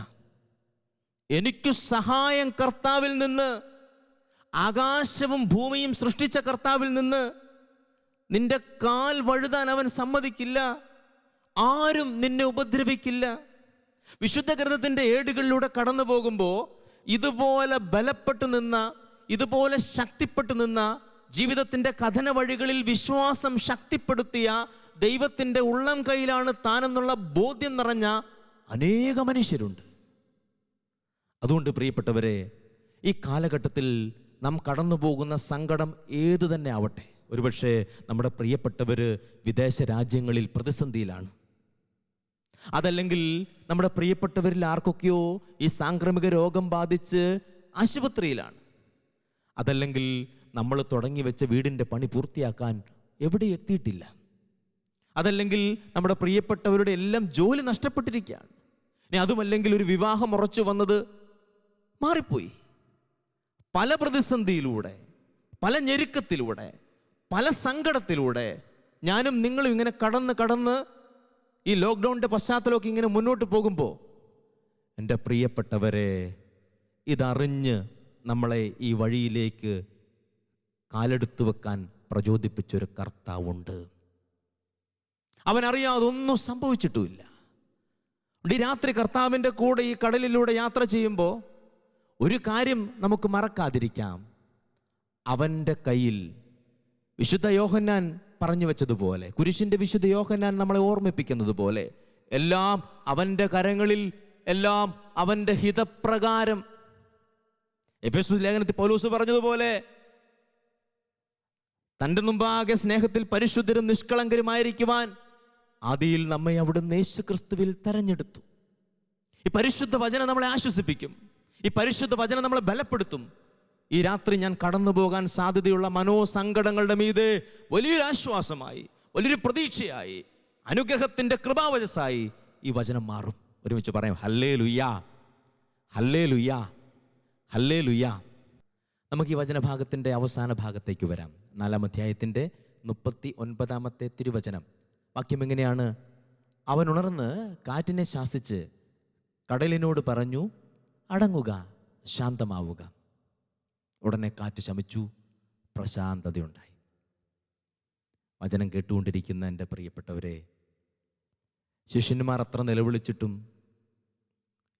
A: എനിക്ക് സഹായം കർത്താവിൽ നിന്ന്, ആകാശവും ഭൂമിയും സൃഷ്ടിച്ച കർത്താവിൽ നിന്ന്. നിന്റെ കാൽ വഴുതാൻ അവൻ സമ്മതിക്കില്ല, ആരും നിന്നെ ഉപദ്രവിക്കില്ല. വിശുദ്ധ ഗ്രന്ഥത്തിൻ്റെ ഏടുകളിലൂടെ കടന്നു പോകുമ്പോൾ ഇതുപോലെ ബലപ്പെട്ടു നിന്ന, ഇതുപോലെ ശക്തിപ്പെട്ടു നിന്ന, ജീവിതത്തിൻ്റെ കഥന വഴികളിൽ വിശ്വാസം ശക്തിപ്പെടുത്തിയ ദൈവത്തിൻ്റെ ഉള്ളം കയ്യിലാണ് താനെന്നുള്ള ബോധ്യം നിറഞ്ഞ അനേക മനുഷ്യരുണ്ട്. അതുകൊണ്ട് പ്രിയപ്പെട്ടവരെ, ഈ കാലഘട്ടത്തിൽ നാം കടന്നു പോകുന്ന സങ്കടം ഏതു തന്നെ ആവട്ടെ, ഒരുപക്ഷെ നമ്മുടെ പ്രിയപ്പെട്ടവർ വിദേശ രാജ്യങ്ങളിൽ പ്രതിസന്ധിയിലാണ്, അതല്ലെങ്കിൽ നമ്മുടെ പ്രിയപ്പെട്ടവരിൽ ആർക്കൊക്കെയോ ഈ സാംക്രമിക രോഗം ബാധിച്ച് ആശുപത്രിയിലാണ്, അതല്ലെങ്കിൽ നമ്മൾ തുടങ്ങി വെച്ച വീടിൻ്റെ പണി പൂർത്തിയാക്കാൻ എവിടെ എത്തിയിട്ടില്ല, അതല്ലെങ്കിൽ നമ്മുടെ പ്രിയപ്പെട്ടവരുടെ എല്ലാം ജോലി നഷ്ടപ്പെട്ടിരിക്കുകയാണ്, ഇനി അതുമല്ലെങ്കിൽ ഒരു വിവാഹം ഉറച്ചു വന്നത് മാറിപ്പോയി. പല പ്രതിസന്ധിയിലൂടെ, പല ഞെരുക്കത്തിലൂടെ, പല സങ്കടത്തിലൂടെ ഞാനും നിങ്ങളും ഇങ്ങനെ കടന്ന് ഈ ലോക്ക്ഡൗണിൻ്റെ പശ്ചാത്തലമൊക്കെ ഇങ്ങനെ മുന്നോട്ട് പോകുമ്പോൾ, എൻ്റെ പ്രിയപ്പെട്ടവരെ, ഇതറിഞ്ഞ് നമ്മളെ ഈ വഴിയിലേക്ക് കാലെടുത്തു വെക്കാൻ പ്രചോദിപ്പിച്ചൊരു കർത്താവുണ്ട്. അവനറിയാതെ ഒന്നും സംഭവിച്ചിട്ടുമില്ല. ഈ രാത്രി കർത്താവിൻ്റെ കൂടെ ഈ കടലിലൂടെ യാത്ര ചെയ്യുമ്പോൾ ഒരു കാര്യം നമുക്ക് മറക്കാതിരിക്കാം, അവൻ്റെ കയ്യിൽ വിശുദ്ധ യോഹന്നാൻ പറഞ്ഞു വെച്ചതുപോലെ, കുരിശിൻ്റെ വിശുദ്ധ യോഹന്നാൻ നമ്മളെ ഓർമ്മിപ്പിക്കുന്നത് പോലെ, എല്ലാം അവൻ്റെ കരങ്ങളിൽ, എല്ലാം അവൻ്റെ ഹിതപ്രകാരം. എഫെസൂസ് ലേഖനത്തിൽ പൗലോസ് പറഞ്ഞതുപോലെ, തൻ്റെ മുമ്പാകെ സ്നേഹത്തിൽ പരിശുദ്ധരും നിഷ്കളങ്കരുമായിരിക്കുവാൻ ആദിയിൽ നമ്മെ അവിടുന്ന് യേശുക്രിസ്തുവിൽ തെരഞ്ഞെടുത്തു. ഈ പരിശുദ്ധ വചനം നമ്മളെ ആശ്വസിപ്പിക്കും. ഈ പരിശുദ്ധ വചനം നമ്മളെ ബലപ്പെടുത്തും. ഈ രാത്രി ഞാൻ കടന്നു പോകാൻ സാധ്യതയുള്ള മനോസങ്കടങ്ങളുടെ മീതെ വലിയൊരു ആശ്വാസമായി, വലിയൊരു പ്രതീക്ഷയായി, അനുഗ്രഹത്തിൻ്റെ കൃപാവചസായി ഈ വചനം മാറും. ഒരുമിച്ച് പറയാം, ഹല്ലേലൂയാ, ഹല്ലേലൂയാ, ഹല്ലേലൂയാ. നമുക്ക് ഈ വചനഭാഗത്തിൻ്റെ അവസാന ഭാഗത്തേക്ക് വരാം. 4-ാം അധ്യായത്തിൻ്റെ 39-ാമത്തെ തിരുവചനം. വാക്യം എങ്ങനെയാണ്? അവൻ ഉണർന്ന് കാറ്റിനെ ശാസിച്ച് കടലിനോട് പറഞ്ഞു, അടങ്ങുക, ശാന്തമാവുക. ഉടനെ കാറ്റ് ശമിച്ചു, പ്രശാന്തതയുണ്ടായി. വചനം കേട്ടുകൊണ്ടിരിക്കുന്ന എൻ്റെ പ്രിയപ്പെട്ടവരെ, ശിഷ്യന്മാർ അത്ര നിലവിളിച്ചിട്ടും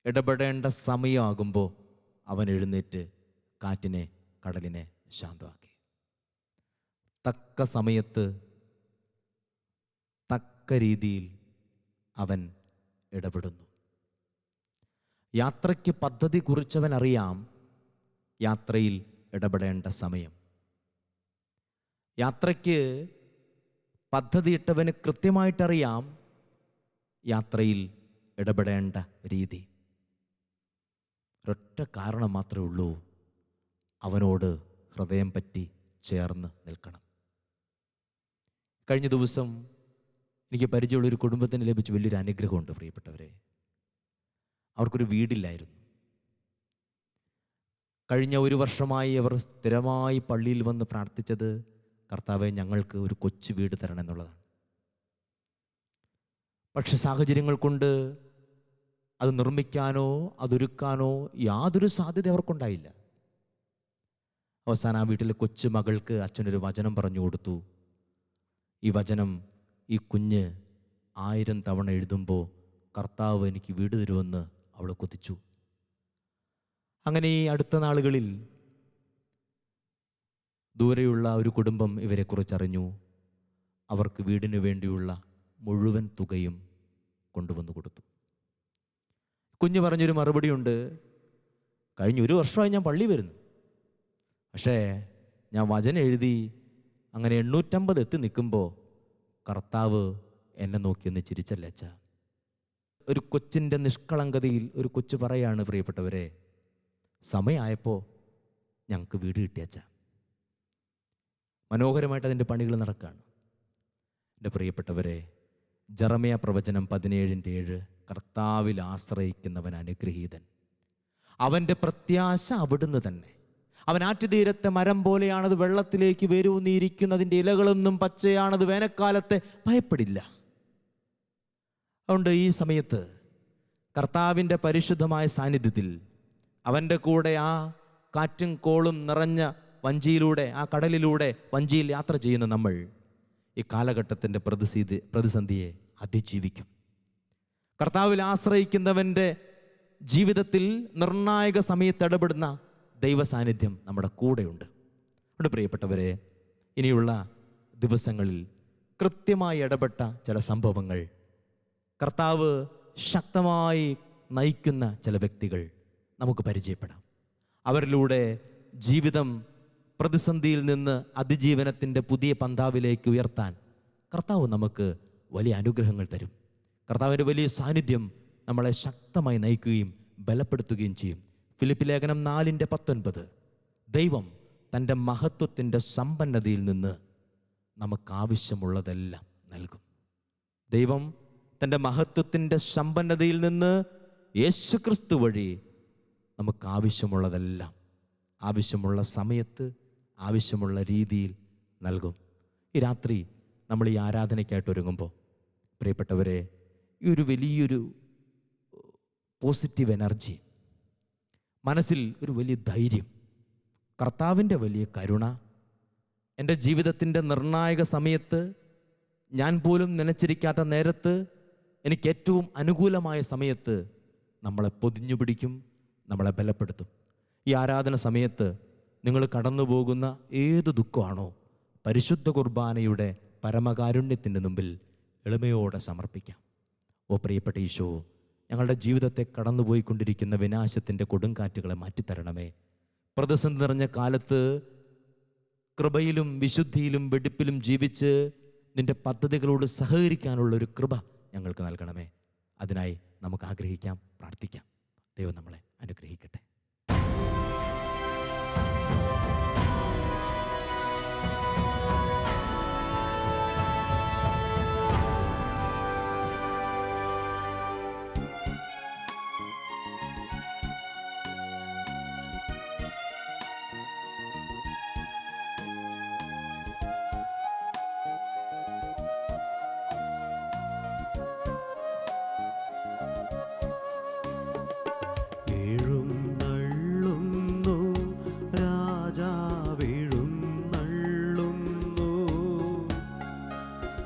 A: ഇടപെടേണ്ട സമയമാകുമ്പോൾ അവൻ എഴുന്നേറ്റ് കാറ്റിനെ, കടലിനെ ശാന്തമാക്കി. തക്ക സമയത്ത് തക്ക രീതിയിൽ അവൻ ഇടപെടുന്നു. യാത്രയ്ക്ക് പദ്ധതി കുറിച്ചവൻ അറിയാം യാത്രയിൽ ഇടപെടേണ്ട സമയം. യാത്രയ്ക്ക് പദ്ധതിയിട്ടവന് കൃത്യമായിട്ടറിയാം യാത്രയിൽ ഇടപെടേണ്ട രീതി. ഒരൊറ്റ കാരണം മാത്രമേ ഉള്ളൂ, അവനോട് ഹൃദയം പറ്റി ചേർന്ന് നിൽക്കണം. കഴിഞ്ഞ ദിവസം എനിക്ക് പരിചയമുള്ളൊരു കുടുംബത്തിന് ലഭിച്ച വലിയൊരു അനുഗ്രഹമുണ്ട് പ്രിയപ്പെട്ടവരെ. അവർക്കൊരു വീടില്ലായിരുന്നു. കഴിഞ്ഞ 1 വർഷമായി അവർ സ്ഥിരമായി പള്ളിയിൽ വന്ന് പ്രാർത്ഥിച്ചത്, കർത്താവേ, ഞങ്ങൾക്ക് ഒരു കൊച്ചു വീട് തരണം എന്നുള്ളതാണ്. പക്ഷെ സാഹചര്യങ്ങൾ കൊണ്ട് അത് നിർമ്മിക്കാനോ അതൊരുക്കാനോ യാതൊരു സാധ്യത അവർക്കുണ്ടായില്ല. അവസാനം ആ വീട്ടിലെ കൊച്ചു മകൾക്ക് അച്ഛനൊരു വചനം പറഞ്ഞു കൊടുത്തു. ഈ വചനം ഈ കുഞ്ഞ് 1000 തവണ എഴുതുമ്പോൾ കർത്താവ് എനിക്ക് വീട് തരുമെന്ന് അവൾ കൊതിച്ചു. അങ്ങനെ ഈ അടുത്ത നാളുകളിൽ ദൂരെയുള്ള ഒരു കുടുംബം ഇവരെക്കുറിച്ചറിഞ്ഞു. അവർക്ക് വീടിന് വേണ്ടിയുള്ള മുഴുവൻ തുകയും കൊണ്ടുവന്നു കൊടുത്തു. കുഞ്ഞ് പറഞ്ഞൊരു മറുപടിയുണ്ട്, കഴിഞ്ഞ 1 വർഷമായി ഞാൻ പള്ളി വരുന്നു, പക്ഷേ ഞാൻ വചനം എഴുതി അങ്ങനെ 850 എത്തി നിൽക്കുമ്പോൾ കർത്താവ് എന്നെ നോക്കിയൊന്ന് ചിരിച്ചല്ലേ അച്ഛാ. ഒരു കൊച്ചിൻ്റെ നിഷ്കളങ്കതയിൽ ഒരു കൊച്ചു പറയാണ്, പ്രിയപ്പെട്ടവരെ, സമയമായപ്പോൾ ഞങ്ങൾക്ക് വീട് കിട്ടിയച്ച. മനോഹരമായിട്ട് അതിൻ്റെ പണികൾ നടക്കുകയാണ്. എൻ്റെ പ്രിയപ്പെട്ടവരെ, ജെറമ്യ പ്രവചനം 17:7, കർത്താവിൽ ആശ്രയിക്കുന്നവൻ അനുഗ്രഹീതൻ, അവൻ്റെ പ്രത്യാശ അവിടുന്ന് തന്നെ. അവൻ ആറ്റുതീരത്തെ മരം പോലെയാണത് വെള്ളത്തിലേക്ക് വേരൂന്നിയിരിക്കുന്നതിൻ്റെ ഇലകളൊന്നും പച്ചയാണത് വേനൽക്കാലത്തെ ഭയപ്പെടില്ല. അതുകൊണ്ട് ഈ സമയത്ത് കർത്താവിൻ്റെ പരിശുദ്ധമായ സാന്നിധ്യത്തിൽ അവൻ്റെ കൂടെ ആ കാറ്റും കോളും നിറഞ്ഞ വഞ്ചിയിലൂടെ, ആ കടലിലൂടെ വഞ്ചിയിൽ യാത്ര ചെയ്യുന്ന നമ്മൾ ഈ കാലഘട്ടത്തിൻ്റെ പ്രതിസന്ധിയെ അതിജീവിക്കും. കർത്താവിൽ ആശ്രയിക്കുന്നവൻ്റെ ജീവിതത്തിൽ നിർണായക സമയത്ത് ഇടപെടുന്ന ദൈവ സാന്നിധ്യം നമ്മുടെ കൂടെയുണ്ട്. അതുകൊണ്ട് പ്രിയപ്പെട്ടവരെ, ഇനിയുള്ള ദിവസങ്ങളിൽ കൃത്യമായി ഇടപെട്ട ചില സംഭവങ്ങൾ, കർത്താവ് ശക്തമായി നയിക്കുന്ന ചില വ്യക്തികൾ നമുക്ക് പരിചയപ്പെടാം. അവരിലൂടെ ജീവിതം പ്രതിസന്ധിയിൽ നിന്ന് അതിജീവനത്തിൻ്റെ പുതിയ പന്താവിലേക്ക് ഉയർത്താൻ കർത്താവ് നമുക്ക് വലിയ അനുഗ്രഹങ്ങൾ തരും. കർത്താവിൻ്റെ വലിയ സാന്നിധ്യം നമ്മളെ ശക്തമായി നയിക്കുകയും ബലപ്പെടുത്തുകയും ചെയ്യും. ഫിലിപ്പി ലേഖനം 4:19, ദൈവം തൻ്റെ മഹത്വത്തിൻ്റെ സമ്പന്നതയിൽ നിന്ന് നമുക്കാവശ്യമുള്ളതെല്ലാം നൽകും. ദൈവം തൻ്റെ മഹത്വത്തിൻ്റെ സമ്പന്നതയിൽ നിന്ന് യേശുക്രിസ്തു വഴി നമുക്കാവശ്യമുള്ളതെല്ലാം ആവശ്യമുള്ള സമയത്ത് ആവശ്യമുള്ള രീതിയിൽ നൽകും. ഈ രാത്രി നമ്മൾ ഈ ആരാധനയ്ക്കായിട്ട് ഒരുങ്ങുമ്പോൾ പ്രിയപ്പെട്ടവരെ, ഈ ഒരു വലിയൊരു പോസിറ്റീവ് എനർജി, മനസ്സിൽ ഒരു വലിയ ധൈര്യം, കർത്താവിൻ്റെ വലിയ കരുണ, എൻ്റെ ജീവിതത്തിൻ്റെ നിർണായക സമയത്ത്, ഞാൻ പോലും നനച്ചിരിക്കാത്ത നേരത്ത്, എനിക്ക് ഏറ്റവും അനുകൂലമായ സമയത്ത് നമ്മളെ പൊതിഞ്ഞു പിടിക്കും, നമ്മളെ ബലപ്പെടുത്തും. ഈ ആരാധന സമയത്ത് നിങ്ങൾ കടന്നു പോകുന്ന ഏത് ദുഃഖമാണോ, പരിശുദ്ധ കുർബാനയുടെ പരമകാരുണ്യത്തിൻ്റെ മുമ്പിൽ എളിമയോടെ സമർപ്പിക്കാം. ഓ പ്രിയപ്പെട്ട ഈശോ, ഞങ്ങളുടെ ജീവിതത്തെ കടന്നുപോയിക്കൊണ്ടിരിക്കുന്ന വിനാശത്തിൻ്റെ കൊടുങ്കാറ്റുകളെ മാറ്റിത്തരണമേ. പ്രതിസന്ധി നിറഞ്ഞ കാലത്ത് കൃപയിലും വിശുദ്ധിയിലും വെടിപ്പിലും ജീവിച്ച് നിൻ്റെ പദ്ധതികളോട് സഹകരിക്കാനുള്ളൊരു കൃപ ഞങ്ങൾക്ക് നൽകണമേ. അതിനായി നമുക്ക് ആഗ്രഹിക്കാം, പ്രാർത്ഥിക്കാം. ദൈവം നമ്മളെ അനുഗ്രഹിക്കട്ടെ.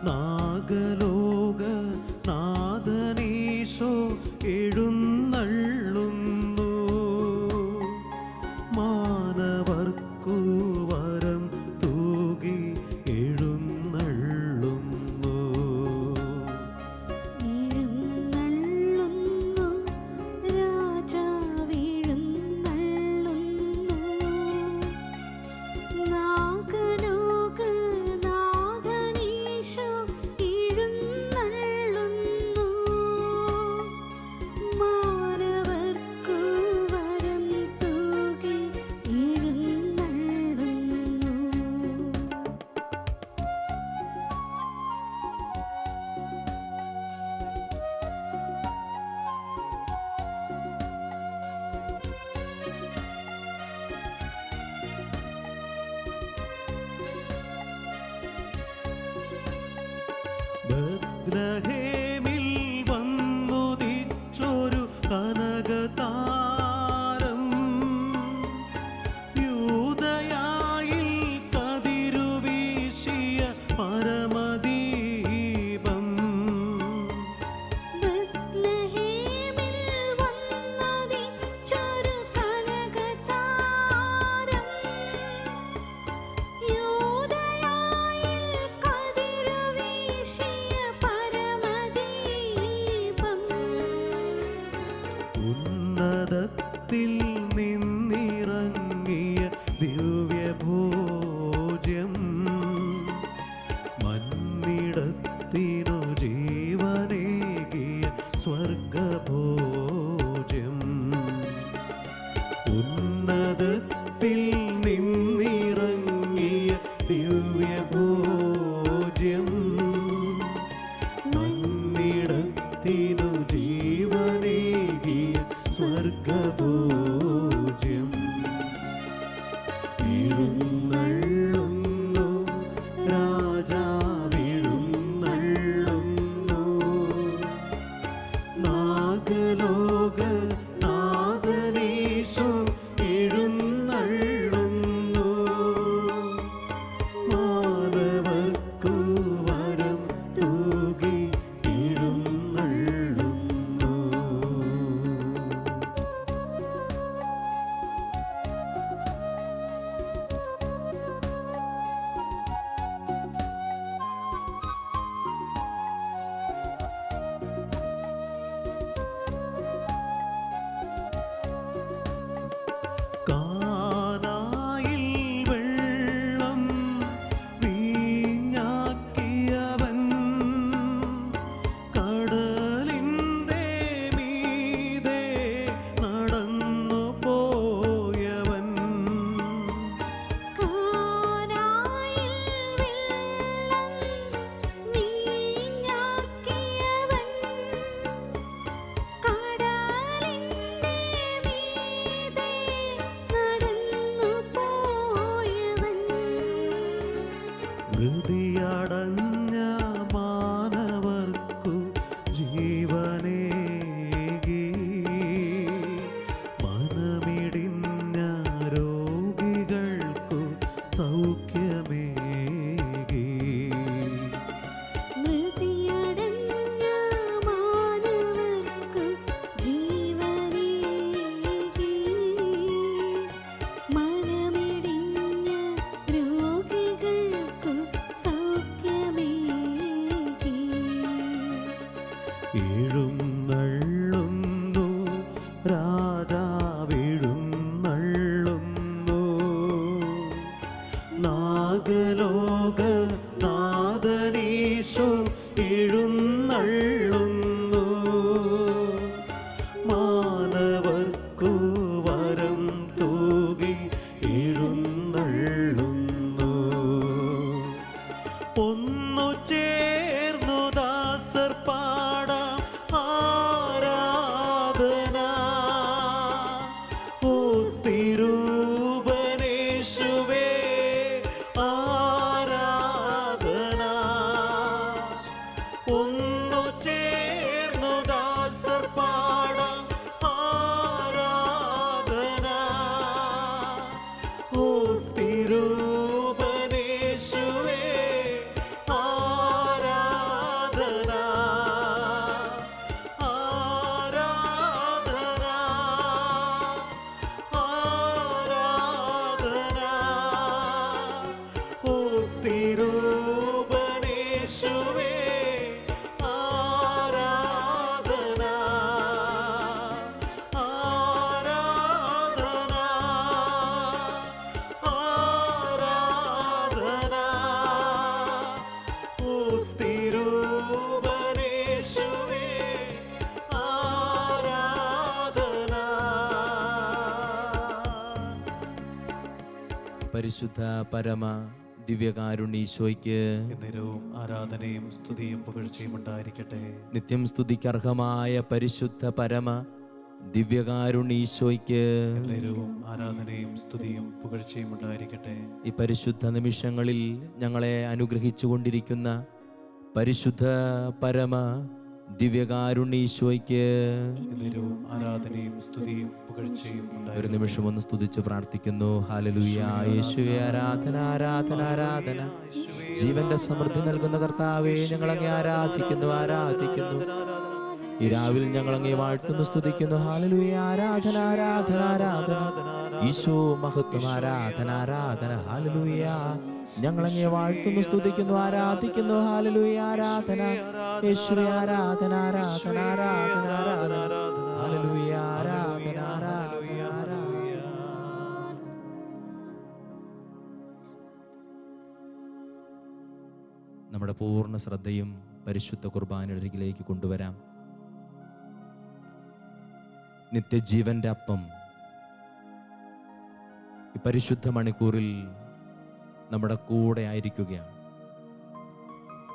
B: നാഗലോക നാഥനീശോ എഴുന്നള്ളുന്നു. മാനവർക്കു വരം തൂകി എഴുന്നള്ളുന്നു.
C: എഴുന്നള്ളുന്നു രാജാവെഴുന്നള്ളുന്നു. നാഗലോക നാഥനീശോ എഴുന്നള്ളുന്നു. മാനവർക്കു വരം തൂകി എഴുന്നള്ളുന്നു.
B: ബത്ലഹേമിൽ വന്നുദിച്ചൊരു കനകതാരം, യൂദയായിൽ കതിരുവീശിയ പരമദീപം.
C: ബത്ലഹേമിൽ വന്നുദിച്ചൊരു കനകതാരം, യൂദയായിൽ കതിരുവീശിയ പരമദീപം.
B: ഉന്നതത്തിൽ നിന്നിറങ്ങിയ ദിവ്യഭോജ്യം, മന്നിടത്തിനു ജീവനേകിയ സ്വർഗഭോജ്യം. ഉന്നതത്തിൽ നിന്നിറങ്ങിയ ദിവ്യഭോജ്യം, മന്നിടത്തിനു ജീവനേകിയ സ്വർഗഭോജ്യം. എഴുന്നള്ളുന്നു രാജാവെഴുന്നള്ളുന്നു. നാഗലോക നാഥനീശോ എഴുന്നള്ളുന്നു. മാനവർക്കു വരം തൂകി എഴുന്നള്ളുന്നു. എഴുന്നള്ളുന്നു രാജാവെഴുന്നള്ളുന്നു നാഗലോക നാദനീശോ എഴുന്നള്ളുന്നു മാനവർക്കു വരം തൂകി എഴുന്നള്ളുന്നു ഒന്നു ചേർന്നു ദാസർ പാടാം ആരാധന ഓ സ്ഥിരൂപനേശുവേ ആരാധന ഒന്നു ചേർന്നു ദാസർ പാടാം ആരാധന ഓ സ്ഥിരൂപനേശുവേ ആരാധന ആരാധന ആരാധന ഓ സ്ഥിരൂപനേശുവേ ആരാധന ആരാധന ആരാധന ഓ സ്ഥിരൂപനേശുവേ ആരാധന
A: പരിശുദ്ധ പരമ ദിവ്യകാരുണ്യീശോയ്ക്ക്
B: എന്നേരവും ആരാധനയും സ്തുതിയും പുകഴ്ചയും ഉണ്ടായിരിക്കട്ടെ.
A: നിത്യം സ്തുതിക്കർഹമായ പരിശുദ്ധ പരമ ദിവ്യകാരുണ്യീശോയ്ക്ക്
B: എന്നേരവും ആരാധനയും സ്തുതിയും പുകഴ്ചയും ഉണ്ടായിരിക്കട്ടെ.
A: ഈ പരിശുദ്ധ നിമിഷങ്ങളിൽ ഞങ്ങളെ അനുഗ്രഹിച്ചു കൊണ്ടിരിക്കുന്ന പരിശുദ്ധ പരമ ദിവ്യകാരുണ്യീശോയ്ക്ക്
B: എന്നേരവും ആരാധനയും സ്തുതിയും പുകഴ്ചയും
A: ഒരു
B: ഉണ്ടായിരിക്കട്ടെ.
A: നിമിഷം ഒന്ന് സ്തുതിച്ച് പ്രാർത്ഥിക്കുന്നു. ഹല്ലേലൂയ. യേശുവേ ആരാധന ആരാധന ആരാധന. ജീവന്റെ സമൃദ്ധി നൽകുന്ന കർത്താവേ, ഞങ്ങളങ്ങേ ആരാധിക്കുന്നു ആരാധിക്കുന്നു. ഈ രാവിലെ ഞങ്ങളങ്ങേ വാഴ്ത്തുന്നു സ്തുതിക്കുന്നു. ഹല്ലേലൂയ. ആരാധന ആരാധന ആരാധന. ഈശോ മഹത്വം ആരാധന ആരാധന. ഹല്ലേലൂയ. ഞങ്ങളങ്ങേ വാഴ്ത്തുന്നു സ്തുതിക്കുന്നു ആരാധിക്കുന്നു. ഹല്ലേലൂയ. ആരാധന യേശുവേ ആരാധന ആരാധന ആരാധന ആരാധന. ഹല്ലേലൂയ. ആരാധന ആരാധന ആരാധന. നമ്മുടെ പൂർണ്ണ ശ്രദ്ധയും പരിശുദ്ധ കുർബാനയുടെ അരികിലേക്ക് കൊണ്ടുവരാം. നിത്യജീവന്റെ അപ്പം ഈ പരിശുദ്ധ മണിക്കൂറിൽ നമ്മുടെ കൂടെ ആയിരിക്കുകയാണ്.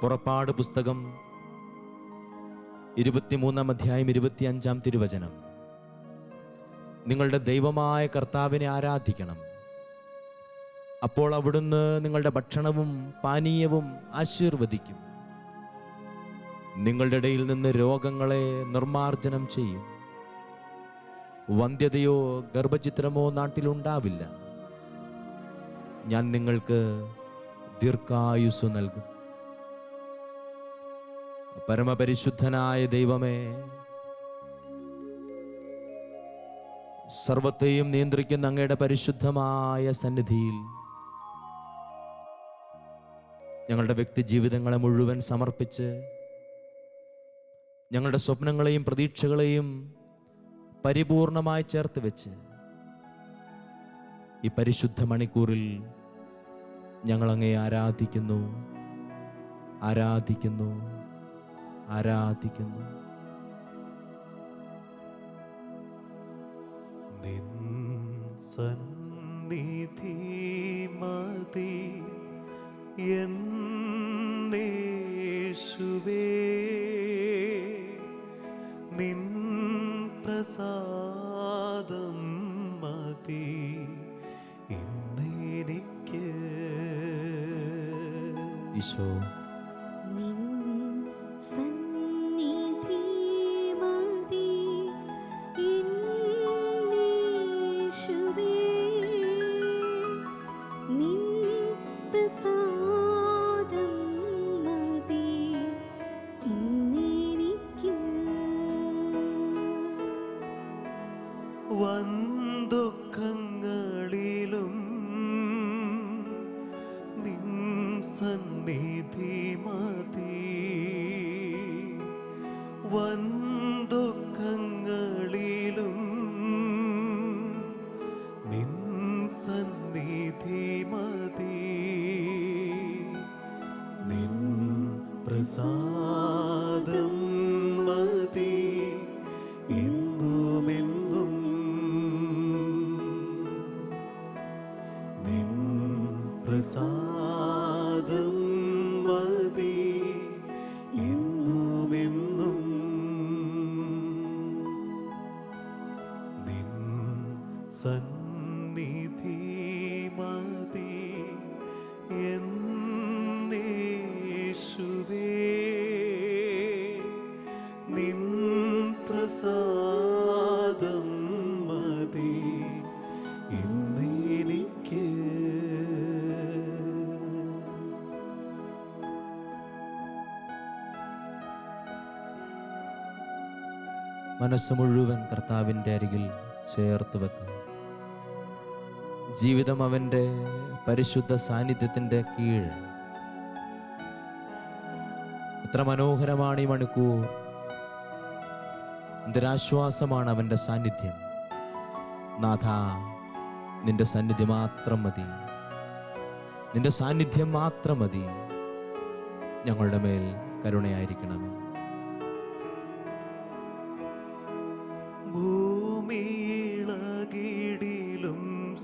A: പുറപ്പാട് പുസ്തകം 23-ാം അധ്യായം 25-ാം തിരുവചനം. നിങ്ങളുടെ ദൈവമായ കർത്താവിനെ ആരാധിക്കണം, അപ്പോൾ അവിടുന്ന് നിങ്ങളുടെ ഭക്ഷണവും പാനീയവും ആശീർവദിക്കും. നിങ്ങളുടെ ഇടയിൽ നിന്ന് രോഗങ്ങളെ നിർമാർജനം ചെയ്യും. വന്ധ്യതയോ ഗർഭചിത്രമോ നാട്ടിലുണ്ടാവില്ല. ഞാൻ നിങ്ങൾക്ക് ദീർഘായുസ് നൽകും. പരമപരിശുദ്ധനായ ദൈവമേ, സർവത്തെയും നിയന്ത്രിക്കുന്ന അങ്ങയുടെ പരിശുദ്ധമായ സന്നിധിയിൽ ഞങ്ങളുടെ വ്യക്തി ജീവിതങ്ങളെ മുഴുവൻ സമർപ്പിച്ച് ഞങ്ങളുടെ സ്വപ്നങ്ങളെയും പ്രതീക്ഷകളെയും പരിപൂർണമായി ചേർത്ത് വെച്ച് ഈ പരിശുദ്ധ മണിക്കൂറിൽ ഞങ്ങളങ്ങേ ആരാധിക്കുന്നു ആരാധിക്കുന്നു ആരാധിക്കുന്നു.
B: നിൻ സന്നിധി മതി എന്നേശുവേ, നിൻ പ്രസാദം മതി ഇന്നെനിക്ക്.
A: ഈശോ,
C: നിൻ സന്നിധി മതി എന്നേശുവേ, നിൻ പ്രസാദം മതി ഇന്നെനിക്ക്.
B: വൻദുഃഖങ്ങളിലും നിൻ സന്നിധി മതി. വൻ ദുഃഖങ്ങളിലും നിൻ സന്നിധി മതി, നിൻ പ്രസാദം മതി എന്നുമെന്നും, നിൻ പ്രസാദം മതി എന്നുമെന്നും, നിൻ സന്നിധി മതി എന്നേശുവേ, നിൻ പ്രസാദം മതി എന്നെനിക്ക്.
A: മനസ്സ് മുഴുവൻ കർത്താവിൻ്റെ അരികിൽ ചേർത്ത് വെക്കാം. ജീവിതം അവൻ്റെ പരിശുദ്ധ സാന്നിധ്യത്തിൻ്റെ കീഴ്. എത്ര മനോഹരമാണ് ഈ മണിക്കൂർ, എന്തൊരാശ്വാസമാണ് അവൻ്റെ സാന്നിധ്യം. നാഥ, നിന്റെ സന്നിധി മാത്രം മതി, നിന്റെ സാന്നിധ്യം മാത്രം മതി. ഞങ്ങളുടെ മേൽ കരുണയായിരിക്കണമേ.
B: ഭൂമിയിളകിടിലും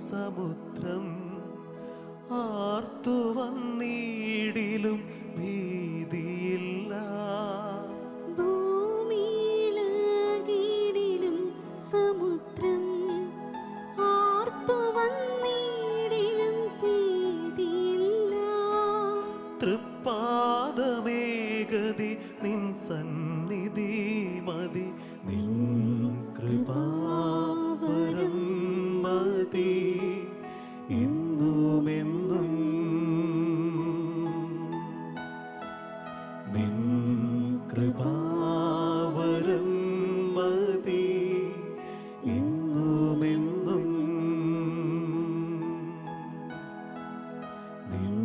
B: സമുദ്രം ആർത്തു വന്നിടിലും ഭീതിയില്ല,
C: ഭൂമിയിളകിടിലും സമുദ്രം ആർത്തു വന്നിടിലും ഭീതിയില്ല.
B: തൃപ്പാദമേഗതി നിൻ സന്നിധി മതി, നിൻ കൃപാവരം മതി എന്നുമെന്നും, നിൻ കൃപാവരം മതി എന്നുമെന്നും, നിൻ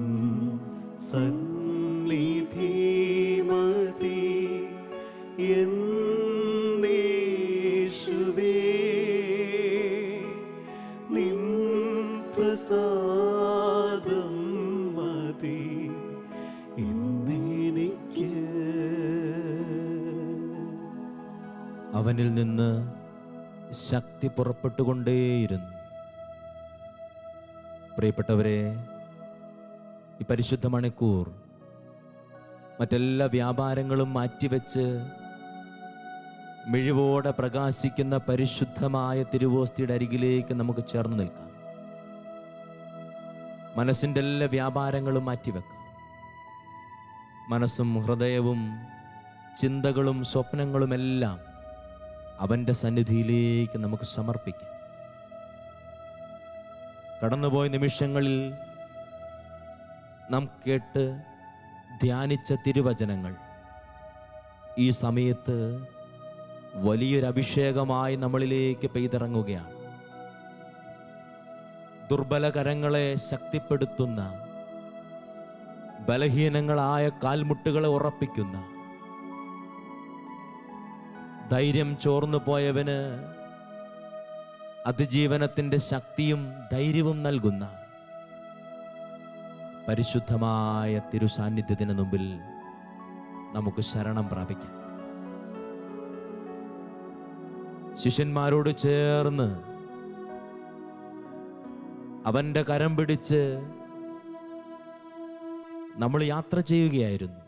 B: സന്നിധി മതി എന്നേശുവേ, നിൻ പ്രസാദം മതി എന്നെനിക്ക്.
A: അവനിൽ നിന്ന് ശക്തി പുറപ്പെട്ടുകൊണ്ടേയിരുന്നു. പ്രിയപ്പെട്ടവരെ, ഈ പരിശുദ്ധ മണിക്കൂർ മറ്റെല്ലാ വ്യാപാരങ്ങളും മാറ്റിവെച്ച് മിഴിവോടെ പ്രകാശിക്കുന്ന പരിശുദ്ധമായ തിരുവോസ്തിയുടെ അരികിലേക്ക് നമുക്ക് ചേർന്ന് നിൽക്കാം. മനസ്സിൻ്റെ എല്ലാ വ്യാപാരങ്ങളും മാറ്റിവെക്കാം. മനസ്സും ഹൃദയവും ചിന്തകളും സ്വപ്നങ്ങളുമെല്ലാം അവൻ്റെ സന്നിധിയിലേക്ക് നമുക്ക് സമർപ്പിക്കാം. കടന്നുപോയ നിമിഷങ്ങളിൽ നാം കേട്ട് ധ്യാനിച്ച തിരുവചനങ്ങൾ ഈ സമയത്ത് വലിയൊരു അഭിഷേകമായി നമ്മളിലേക്ക് പെയ്തിറങ്ങുകയാണ്. ദുർബല കരങ്ങളെ ശക്തിപ്പെടുത്തുന്ന, ബലഹീനങ്ങളായ കാൽമുട്ടുകളെ ഉറപ്പിക്കുന്ന, ധൈര്യം ചോർന്നു പോയവന് അതിജീവനത്തിൻ്റെ ശക്തിയും ധൈര്യവും നൽകുന്ന പരിശുദ്ധമായ തിരുസാന്നിധ്യത്തിന് മുമ്പിൽ നമുക്ക് ശരണം പ്രാപിക്കാം. ശിഷ്യന്മാരോട് ചേർന്ന് അവൻ്റെ കരം പിടിച്ച് നമ്മൾ യാത്ര ചെയ്യുകയായിരുന്നു.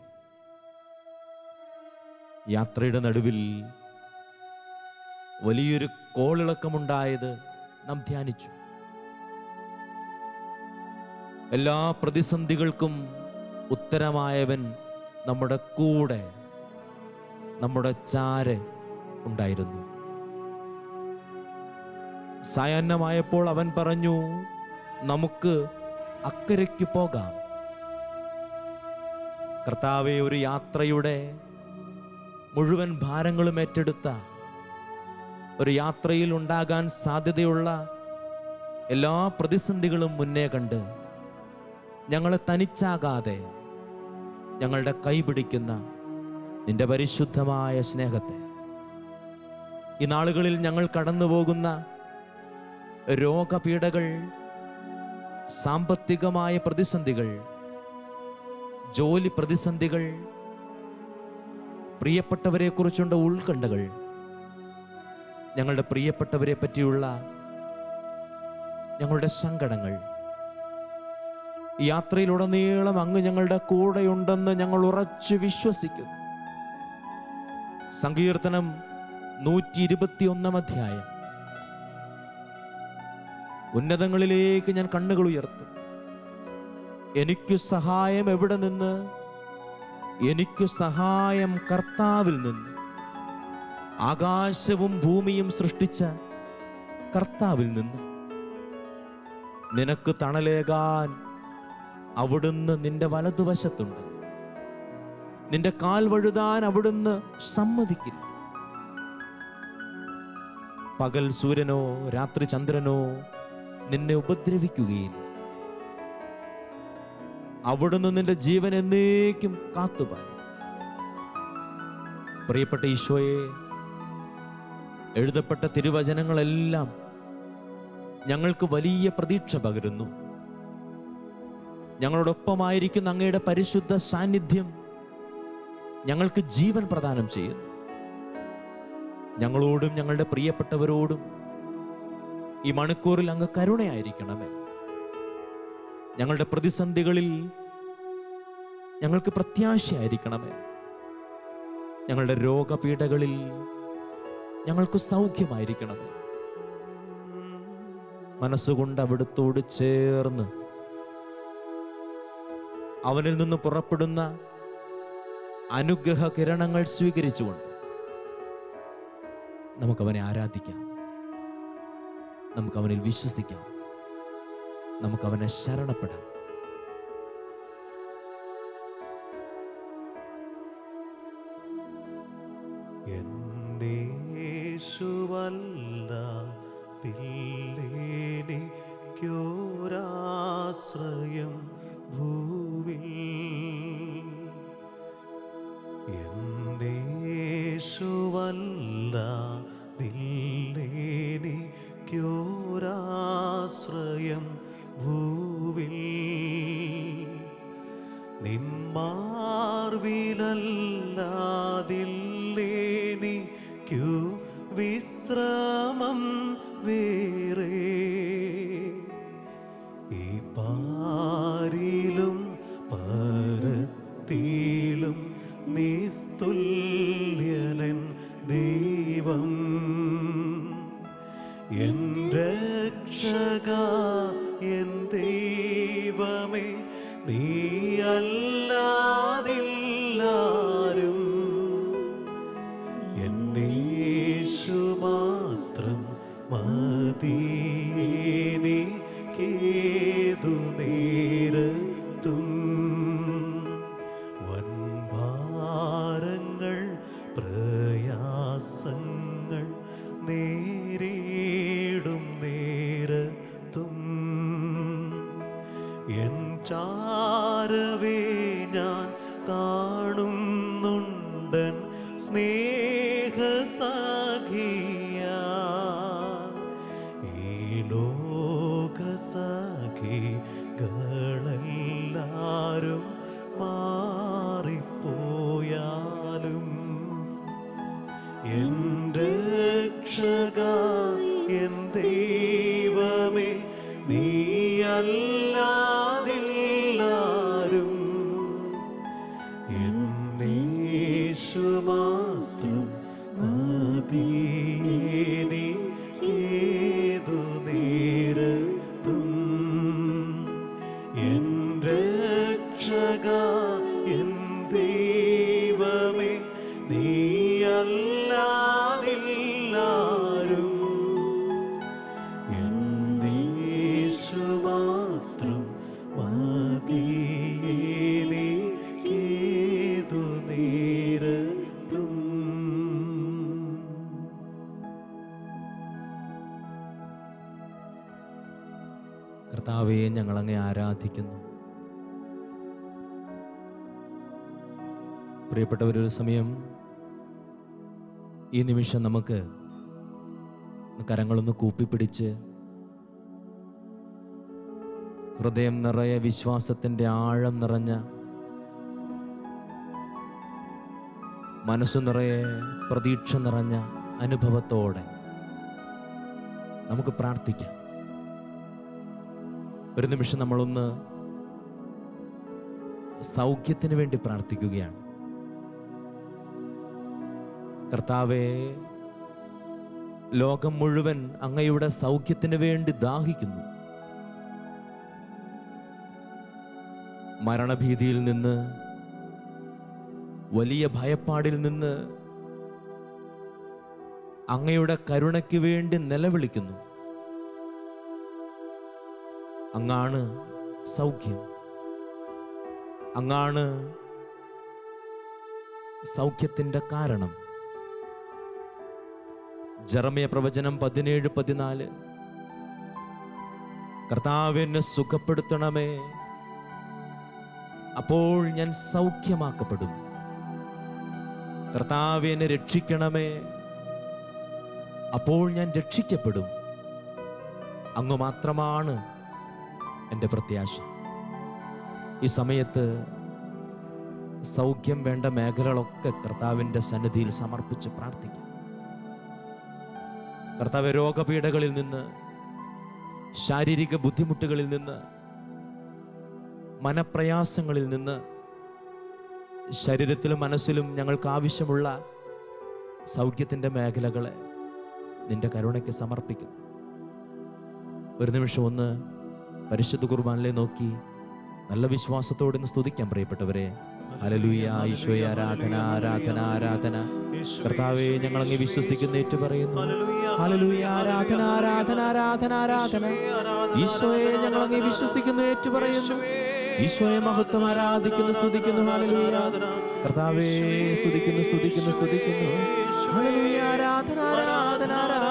A: യാത്രയുടെ നടുവിൽ വലിയൊരു കോളിളക്കമുണ്ടായത് നാം ധ്യാനിച്ചു. എല്ലാ പ്രതിസന്ധികൾക്കും ഉത്തരമായവൻ നമ്മുടെ കൂടെ, നമ്മുടെ ചാരെ ഉണ്ടായിരുന്നു. സായാഹ്നമായപ്പോൾ അവൻ പറഞ്ഞു, നമുക്ക് അക്കരയ്ക്ക് പോകാം. കർത്താവെ, ഒരു യാത്രയുടെ മുഴുവൻ ഭാരങ്ങളും ഏറ്റെടുത്ത, ഒരു യാത്രയിൽ ഉണ്ടാകാൻ സാധ്യതയുള്ള എല്ലാ പ്രതിസന്ധികളും മുന്നേ കണ്ട് ഞങ്ങളെ തനിച്ചാകാതെ ഞങ്ങളുടെ കൈപിടിക്കുന്ന നിന്റെ പരിശുദ്ധമായ സ്നേഹത്തെ ഈ നാളുകളിൽ ഞങ്ങൾ കടന്നു പോകുന്ന രോഗപീഠകൾ, സാമ്പത്തികമായ പ്രതിസന്ധികൾ, ജോലി പ്രതിസന്ധികൾ, പ്രിയപ്പെട്ടവരെ കുറിച്ചുള്ള ഉത്കണ്ഠകൾ, ഞങ്ങളുടെ പ്രിയപ്പെട്ടവരെ പറ്റിയുള്ള ഞങ്ങളുടെ സങ്കടങ്ങൾ, ഈ യാത്രയിലുടനീളം അങ്ങ് ഞങ്ങളുടെ കൂടെയുണ്ടെന്ന് ഞങ്ങൾ ഉറച്ചു വിശ്വസിക്കുന്നു. സങ്കീർത്തനം 121 അധ്യായം. ഉന്നതങ്ങളിലേക്ക് ഞാൻ കണ്ണുകൾ ഉയർത്തും. എനിക്ക് സഹായം എവിടെ നിന്ന്? എനിക്ക് സഹായം കർത്താവിൽ നിന്ന്. ആകാശവും ഭൂമിയും സൃഷ്ടിച്ച കർത്താവിൽ നിന്ന്. നിനക്ക് തണലേകാൻ അവിടുന്ന് നിന്റെ വലതുവശത്തുണ്ട്. നിന്റെ കാൽ വഴുതാൻ അവിടുന്ന് സമ്മതിക്കില്ല. പകൽ സൂര്യനോ രാത്രി ചന്ദ്രനോ നിന്നെ ഉപദ്രവിക്കുകയില്ല. അവിടുന്ന് നിന്റെ ജീവൻ എന്നേക്കും കാത്തുപാലിക്കും. പ്രിയപ്പെട്ട ഈശോയെ, എഴുതപ്പെട്ട തിരുവചനങ്ങളെല്ലാം ഞങ്ങൾക്ക് വലിയ പ്രതീക്ഷ പകരുന്നു. ഞങ്ങളോടൊപ്പമായിരിക്കുന്ന അങ്ങയുടെ പരിശുദ്ധ സാന്നിധ്യം ഞങ്ങൾക്ക് ജീവൻ പ്രദാനം ചെയ്യുന്നു. ഞങ്ങളോടും ഞങ്ങളുടെ പ്രിയപ്പെട്ടവരോടും ഈ മണിക്കൂറിൽ അങ്ങ് കരുണയായിരിക്കണമേ. ഞങ്ങളുടെ പ്രതിസന്ധികളിൽ ഞങ്ങൾക്ക് പ്രത്യാശയായിരിക്കണമേ. ഞങ്ങളുടെ രോഗപീഠകളിൽ ഞങ്ങൾക്ക് സൗഖ്യമായിരിക്കണമേ. മനസ്സുകൊണ്ട് അവിടുത്തോട് ചേർന്ന് അവനിൽ നിന്ന് പുറപ്പെടുന്ന അനുഗ്രഹ കിരണങ്ങൾ സ്വീകരിച്ചുകൊണ്ട് നമുക്കവനെ ആരാധിക്കാം. നമുക്കവനിൽ വിശ്വസിക്കാം. നമുക്കവനെ ശരണപ്പെടാം.
B: എൻ്റെ യേശുവല്ലതില്ലേനിക്കൊരാശ്രയം ഭൂവിൽ. എൻ്റെ യേശുവല്ലതില്ലേനിക്കൊരാശ്രയം ഭൂവിൽ. നിന്മാർവിലല്ലാതില്ലേനിക്കു വിശ്രമം വേറെ. ഈ പാരിലും പരത്തിലും നിസ്തുല്യനൻ ദൈവം. എൻ രക്ഷക എൻ ദൈവമേ, നീയല്ലാതില്ലാരും. എന്നേശു മാത്രം മതിയെനിക്കേതു നേരത്തും. വൻഭാരങ്ങൾ പ്രയാസങ്ങൾ നേരിടും നേരത്തും എൻ ചാരവേ ഞാൻ കാണുന്നുണ്ടൻ സ്നേഹസഖിയ. ഈ ലോകസഖികളെല്ലാരും മാറിപ്പോയാലും എൻ രക്ഷക എൻ ദൈവമേ, നീയല്ലാതില്ലാരും. എന്നേശു മാത്രം മതിയെനിക്കേതു നേരത്തും. എൻ രക്ഷക എൻ ദൈവമേ, നീയല്ലാതില്ലാരും. എന്നേശു മാത്രം മതിയെനിക്കേതു നേരത്തും.
A: കർത്താവേ, ഞങ്ങൾ അങ്ങേ ആരാധിക്കുന്നു. പ്രിയപ്പെട്ടവരൊരു സമയം ഈ നിമിഷം നമുക്ക് കരങ്ങളൊന്ന് കൂപ്പിപ്പിടിച്ച് ഹൃദയം നിറയെ വിശ്വാസത്തിൻ്റെ ആഴം നിറഞ്ഞ, മനസ്സു നിറയെ പ്രതീക്ഷ നിറഞ്ഞ അനുഭവത്തോടെ നമുക്ക് പ്രാർത്ഥിക്കാം. ഒരു നിമിഷം നമ്മളൊന്ന് സൗഖ്യത്തിന് വേണ്ടി പ്രാർത്ഥിക്കുകയാണ്. കർത്താവേ, ലോകം മുഴുവൻ അങ്ങയുടെ സൗഖ്യത്തിന് വേണ്ടി ദാഹിക്കുന്നു. മരണഭീതിയിൽ നിന്ന്, വലിയ ഭയപ്പാടിൽ നിന്ന് അങ്ങയുടെ കരുണയ്ക്ക് വേണ്ടി നിലവിളിക്കുന്നു. അങ്ങാണ് സൗഖ്യം, അങ്ങാണ് സൗഖ്യത്തിൻ്റെ കാരണം. ജെറമ്യ പ്രവചനം 17:14, കർത്താവിനെ സുഖപ്പെടുത്തണമേ, അപ്പോൾ ഞാൻ സൗഖ്യമാക്കപ്പെടും. കർത്താവിനെ രക്ഷിക്കണമേ, അപ്പോൾ ഞാൻ രക്ഷിക്കപ്പെടും. അങ്ങ് മാത്രമാണ് എൻ്റെ പ്രത്യാശ. ഈ സമയത്ത് സൗഖ്യം വേണ്ട മേഖലകളൊക്കെ കർത്താവിൻ്റെ സന്നിധിയിൽ സമർപ്പിച്ച് പ്രാർത്ഥിക്കാം. കർത്താവ്, രോഗപീഠകളിൽ നിന്ന്, ശാരീരിക ബുദ്ധിമുട്ടുകളിൽ നിന്ന്, മനപ്രയാസങ്ങളിൽ നിന്ന്, ശരീരത്തിലും മനസ്സിലും ഞങ്ങൾക്ക് ആവശ്യമുള്ള സൗഖ്യത്തിൻ്റെ മേഖലകളെ നിന്റെ കരുണയ്ക്ക് സമർപ്പിക്കും. ഒരു നിമിഷം ഒന്ന് പരിശുദ്ധ കുർബാനിലെ നോക്കി നല്ല വിശ്വാസത്തോടെ ഒന്ന് സ്തുതിക്കാൻ പ്രിയപ്പെട്ടവരെ. ഹല്ലേലൂയ, ഈശോയെ ആരാധന, ആരാധന, ആരാധന. കർത്താവേ, ഞങ്ങൾ അങ്ങ് വിശ്വസിക്കുന്ന ഏറ്റു പറയുന്നു. ഹല്ലേലൂയ, ആരാധന, ആരാധന, ആരാധന, ആരാധന. ഈശോയെ, ഞങ്ങൾ അങ്ങ് വിശ്വസിക്കുന്നു, ഏറ്റു പറയുന്നു. ഈശോയെ മഹത്വം, ആരാധിക്കുന്നു, സ്തുതിക്കുന്നു. ഹല്ലേലൂയ. കർത്താവേ, സ്തുതിക്കുന്നു, സ്തുതിക്കുന്നു, സ്തുതിക്കുന്നു. ഹല്ലേലൂയ, ആരാധന, ആരാധന, ആരാധന.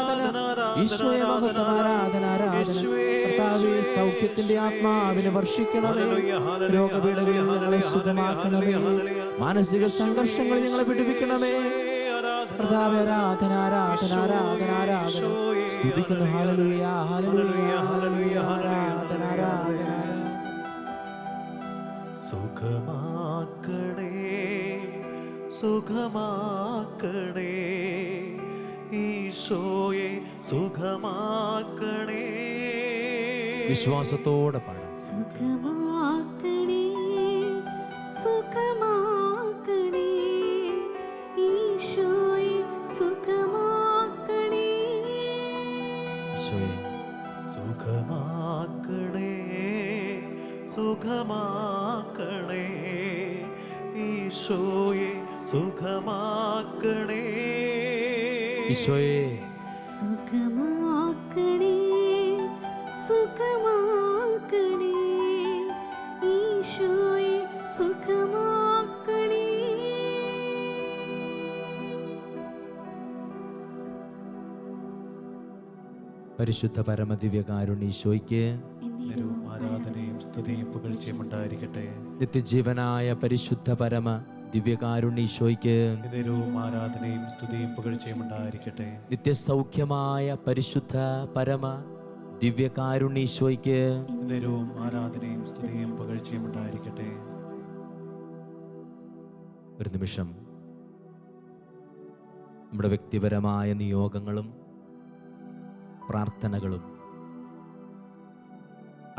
A: ഈശോയെ മഹത്വം, ആരാധന, ആരാധന. കർത്താവേ, സൗഖ്യത്തിന്റെ ആത്മാവിനെ വർഷിക്കണമേ. രോഗപീഠകളിൽ ഞങ്ങളെ സുഖമാക്കണമേ. മാനസിക സംഘർഷങ്ങളിൽ ഞങ്ങളെ വിടുവിക്കണമേ. കർത്താവേ, ആരാധന, ആരാധന, ആരാധന, ആരാധന. സ്തുതിക്കുന്നു. ഹല്ലേലൂയ, ഹല്ലേലൂയ, ഹല്ലേലൂയ, ആരാധന, ആരാധന.
B: സുഖമാക്കണേ, സുഖമാക്കണേ, ഈശോയെ സുഖമാക്കണേ.
A: വിശ്വാസത്തോടെ പാടാം.
C: സുഖമാക്കണേ, സുഖമാക്കണേ, ഈശോയെ സുഖമാക്കണേ.
A: ഈശോയെ
B: സുഖമാക്കണേ, സുഖമാക്കണേ, ഈശോയെ സുഖമാക്കണേ.
A: ഈശോയെ
C: സുഖമാക്കണേ, സുഖമാക്കണേ, ഈശോയെ സുഖമാക്കണേ.
A: പരിശുദ്ധ പരമദിവ്യകാരുണ്യ ഈശോയ്ക്ക്
B: നിരവും ആരാധനയും സ്തുതിയും പുകഴ്ചയും ഉണ്ടായിരിക്കട്ടെ.
A: നിത്യജീവനായ പരിശുദ്ധ പരമ ദിവ്യകാരുണ്യ ഈശോയ്ക്ക്
B: നിരവും ആരാധനയും സ്തുതിയും പുകഴ്ചയും ഉണ്ടായിരിക്കട്ടെ.
A: നിത്യസൗഖ്യമായ പരിശുദ്ധ പരമ ദിവ്യകാരുണ്യ ഈശോയ്ക്ക്
B: നിരവും ആരാധനയും സ്തുതിയും പുകഴ്ചയും ഉണ്ടായിരിക്കട്ടെ.
A: ഒരു നിമിഷം നമ്മുടെ വ്യക്തിപരമായ നിയോഗങ്ങളും പ്രാർത്ഥനകളും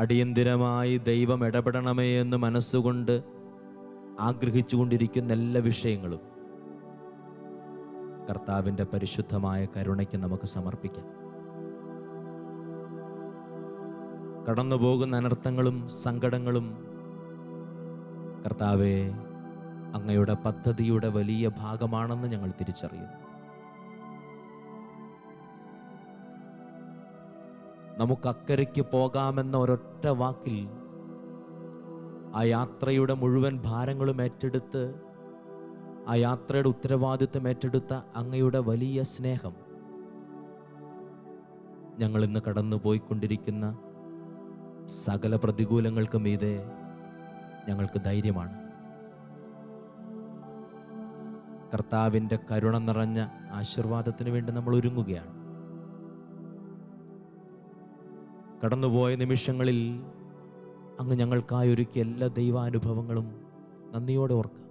A: അടിയന്തിരമായി ദൈവം ഇടപെടണമേ എന്ന് മനസ്സുകൊണ്ട് ആഗ്രഹിച്ചുകൊണ്ടിരിക്കുന്ന എല്ലാ വിഷയങ്ങളും കർത്താവിൻ്റെ പരിശുദ്ധമായ കരുണയ്ക്ക് നമുക്ക് സമർപ്പിക്കാം. കടന്നുപോകുന്ന അനർത്ഥങ്ങളും സങ്കടങ്ങളും കർത്താവേ, അങ്ങയുടെ പദ്ധതിയുടെ വലിയ ഭാഗമാണെന്ന് ഞങ്ങൾ തിരിച്ചറിയുന്നു. നമുക്ക് അക്കരയ്ക്ക് പോകാമെന്ന ഒരൊറ്റ വാക്കിൽ ആ യാത്രയുടെ മുഴുവൻ ഭാരങ്ങളും ഏറ്റെടുത്ത് ആ യാത്രയുടെ ഉത്തരവാദിത്വം ഏറ്റെടുത്ത അങ്ങയുടെ വലിയ സ്നേഹം ഞങ്ങൾ ഇന്ന് കടന്നു പോയിക്കൊണ്ടിരിക്കുന്ന സകല പ്രതികൂലങ്ങൾക്ക് മീതെ ഞങ്ങൾക്ക് ധൈര്യമാണ്. കർത്താവിൻ്റെ കരുണ നിറഞ്ഞ ആശീർവാദത്തിന് വേണ്ടി നമ്മൾ ഒരുങ്ങുകയാണ്. കടന്നുപോയ നിമിഷങ്ങളിൽ അങ്ങ് ഞങ്ങൾക്കായി ഒരുക്കിയ എല്ലാ ദൈവാനുഭവങ്ങളും നന്ദിയോടെ ഓർക്കാം.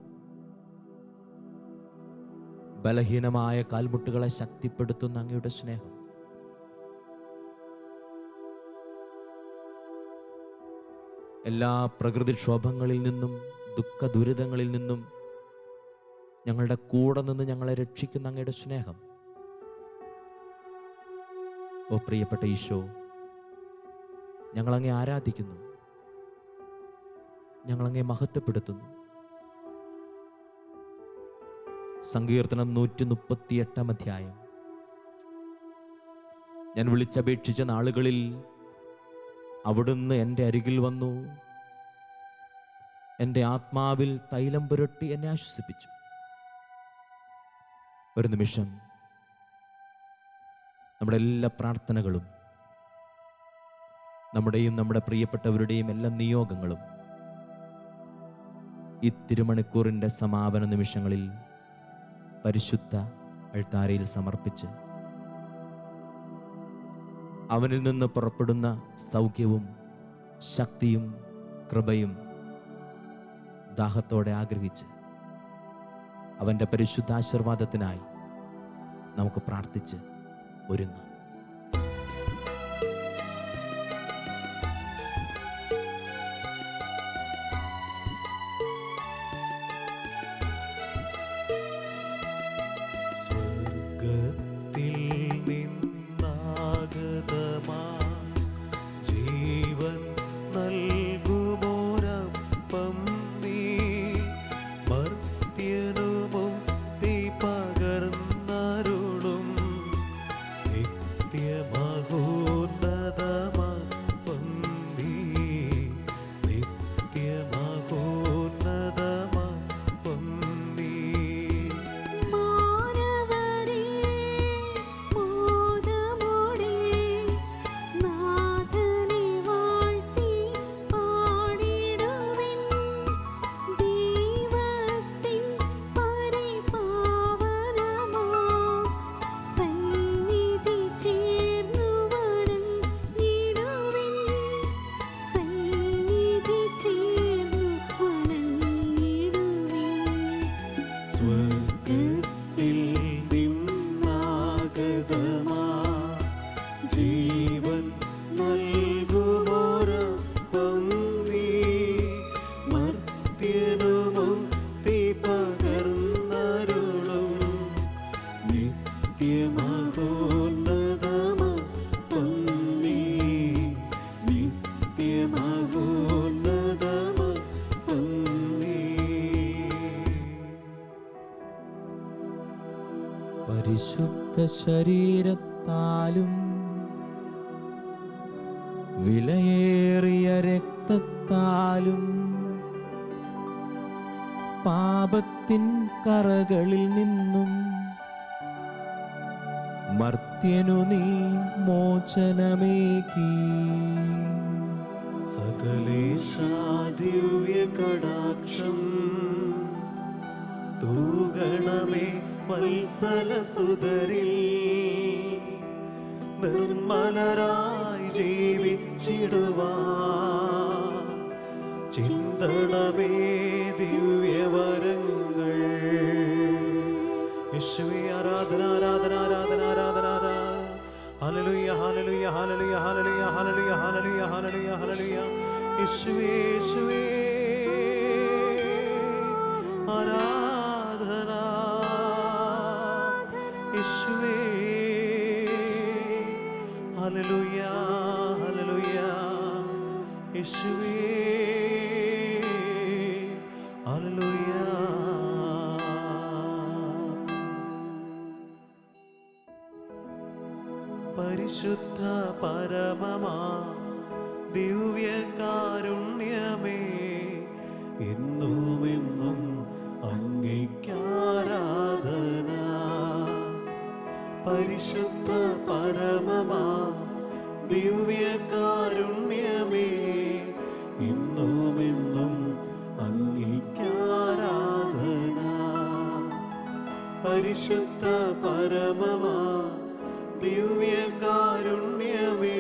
A: ബലഹീനമായ കാൽമുട്ടുകളെ ശക്തിപ്പെടുത്തുന്ന അങ്ങയുടെ സ്നേഹം, എല്ലാ പ്രകൃതിക്ഷോഭങ്ങളിൽ നിന്നും ദുഃഖ ദുരിതങ്ങളിൽ നിന്നും ഞങ്ങളുടെ കൂടെ നിന്ന് ഞങ്ങളെ രക്ഷിക്കുന്ന അങ്ങയുടെ സ്നേഹം, ഓ പ്രിയപ്പെട്ട ഈശോ, ഞങ്ങളങ്ങേ ആരാധിക്കുന്നു, ഞങ്ങളങ്ങേ മഹത്വപ്പെടുത്തുന്നു. സങ്കീർത്തനം 138 അധ്യായം. ഞാൻ വിളിച്ചപേക്ഷിച്ച നാളുകളിൽ അവിടുന്ന് എൻ്റെ അരികിൽ വന്നു, എൻ്റെ ആത്മാവിൽ തൈലം പുരട്ടി എന്നെ ആശ്വസിപ്പിച്ചു. ഒരു നിമിഷം നമ്മുടെ എല്ലാ പ്രാർത്ഥനകളും, നമ്മുടെയും നമ്മുടെ പ്രിയപ്പെട്ടവരുടെയും എല്ലാ നിയോഗങ്ങളും ഈ തിരുമണിക്കൂറിൻ്റെ സമാപന നിമിഷങ്ങളിൽ പരിശുദ്ധ അൾത്താരയിൽ സമർപ്പിച്ച് അവനിൽ നിന്ന് പുറപ്പെടുന്ന സൗഖ്യവും ശക്തിയും കൃപയും ദാഹത്തോടെ ആഗ്രഹിച്ച് അവൻ്റെ പരിശുദ്ധാശീർവാദത്തിനായി നമുക്ക് പ്രാർത്ഥിച്ച് ഒരുങ്ങാം.
B: സ്വർഗത്തിൽ നിന്നാഗതമാ ജീവൻ നൽകുമോരപ്പം നീ, മർത്യനു മുക്തി പകർന്നരുളും നിത്യമഹോന്നതമപ്പം നീ, നിത്യമഹോന്നതമപ്പം നീ.
C: മാനവരേ മോദമോടെ നാഥനെ വാഴ്ത്തി പാടിടുവിൻ. ദൈവത്തിൻ പരിപാവനമാം സന്നിധി ചേർന്നു വണങ്ങിടുവിൻ. സന്നിധി ചേർന്നു വണങ്ങിടുവിൻ.
B: സ്വർഗത്തിൽ നിന്നാഗതമാ ജീവൻ നൽകുമോരപ്പം നീ, മർത്യനു മുക്തി പകർന്നരുളും നിത്യമഹോന്നതമപ്പം നീ, നിത്യമഹോന്നതമപ്പം നീ.
A: പരിശുദ്ധ ശരീരത്താലും വിലയേറിയ രക്തത്താലും പാപത്തിൻ കറകളിൽ നിന്നും മർത്യനു നീ മോചനമേകി.
B: സകലേശാ ദിവ്യ കടാക്ഷം തൂഗണമേ വത്സലസുതരിൽ, നിർമ്മലരായി ജീവിച്ചിടുവാൻ ചിന്തണമേ ദിവ്യവരങ്ങൾ. യേശുവേ ആരാധന ആരാധന ആരാധന ആരാധന ആരാധന. Hallelujah hallelujah hallelujah hallelujah hallelujah hallelujah hallelujah hallelujah. യേശുവേ യേശുവേ ആരാധന. യേശുവേ ഹല്ലേലൂയ ഹല്ലേലൂയ. യേശുവേ ഹല്ലേലൂയ. പരിശുദ്ധ പരമമാ ദിവ്യകാരുണ്യമേ, എന്നുമെന്നും അങ്ങേയ്ക്കാരാധന. പരിശുദ്ധ പരമമാ ദിവ്യകാരുണ്യമേ, എന്നുമെന്നും അങ്ങേയ്ക്കാരാധന. പരിശുദ്ധ പരമമാ ദിവ്യകാരുണ്യമേ,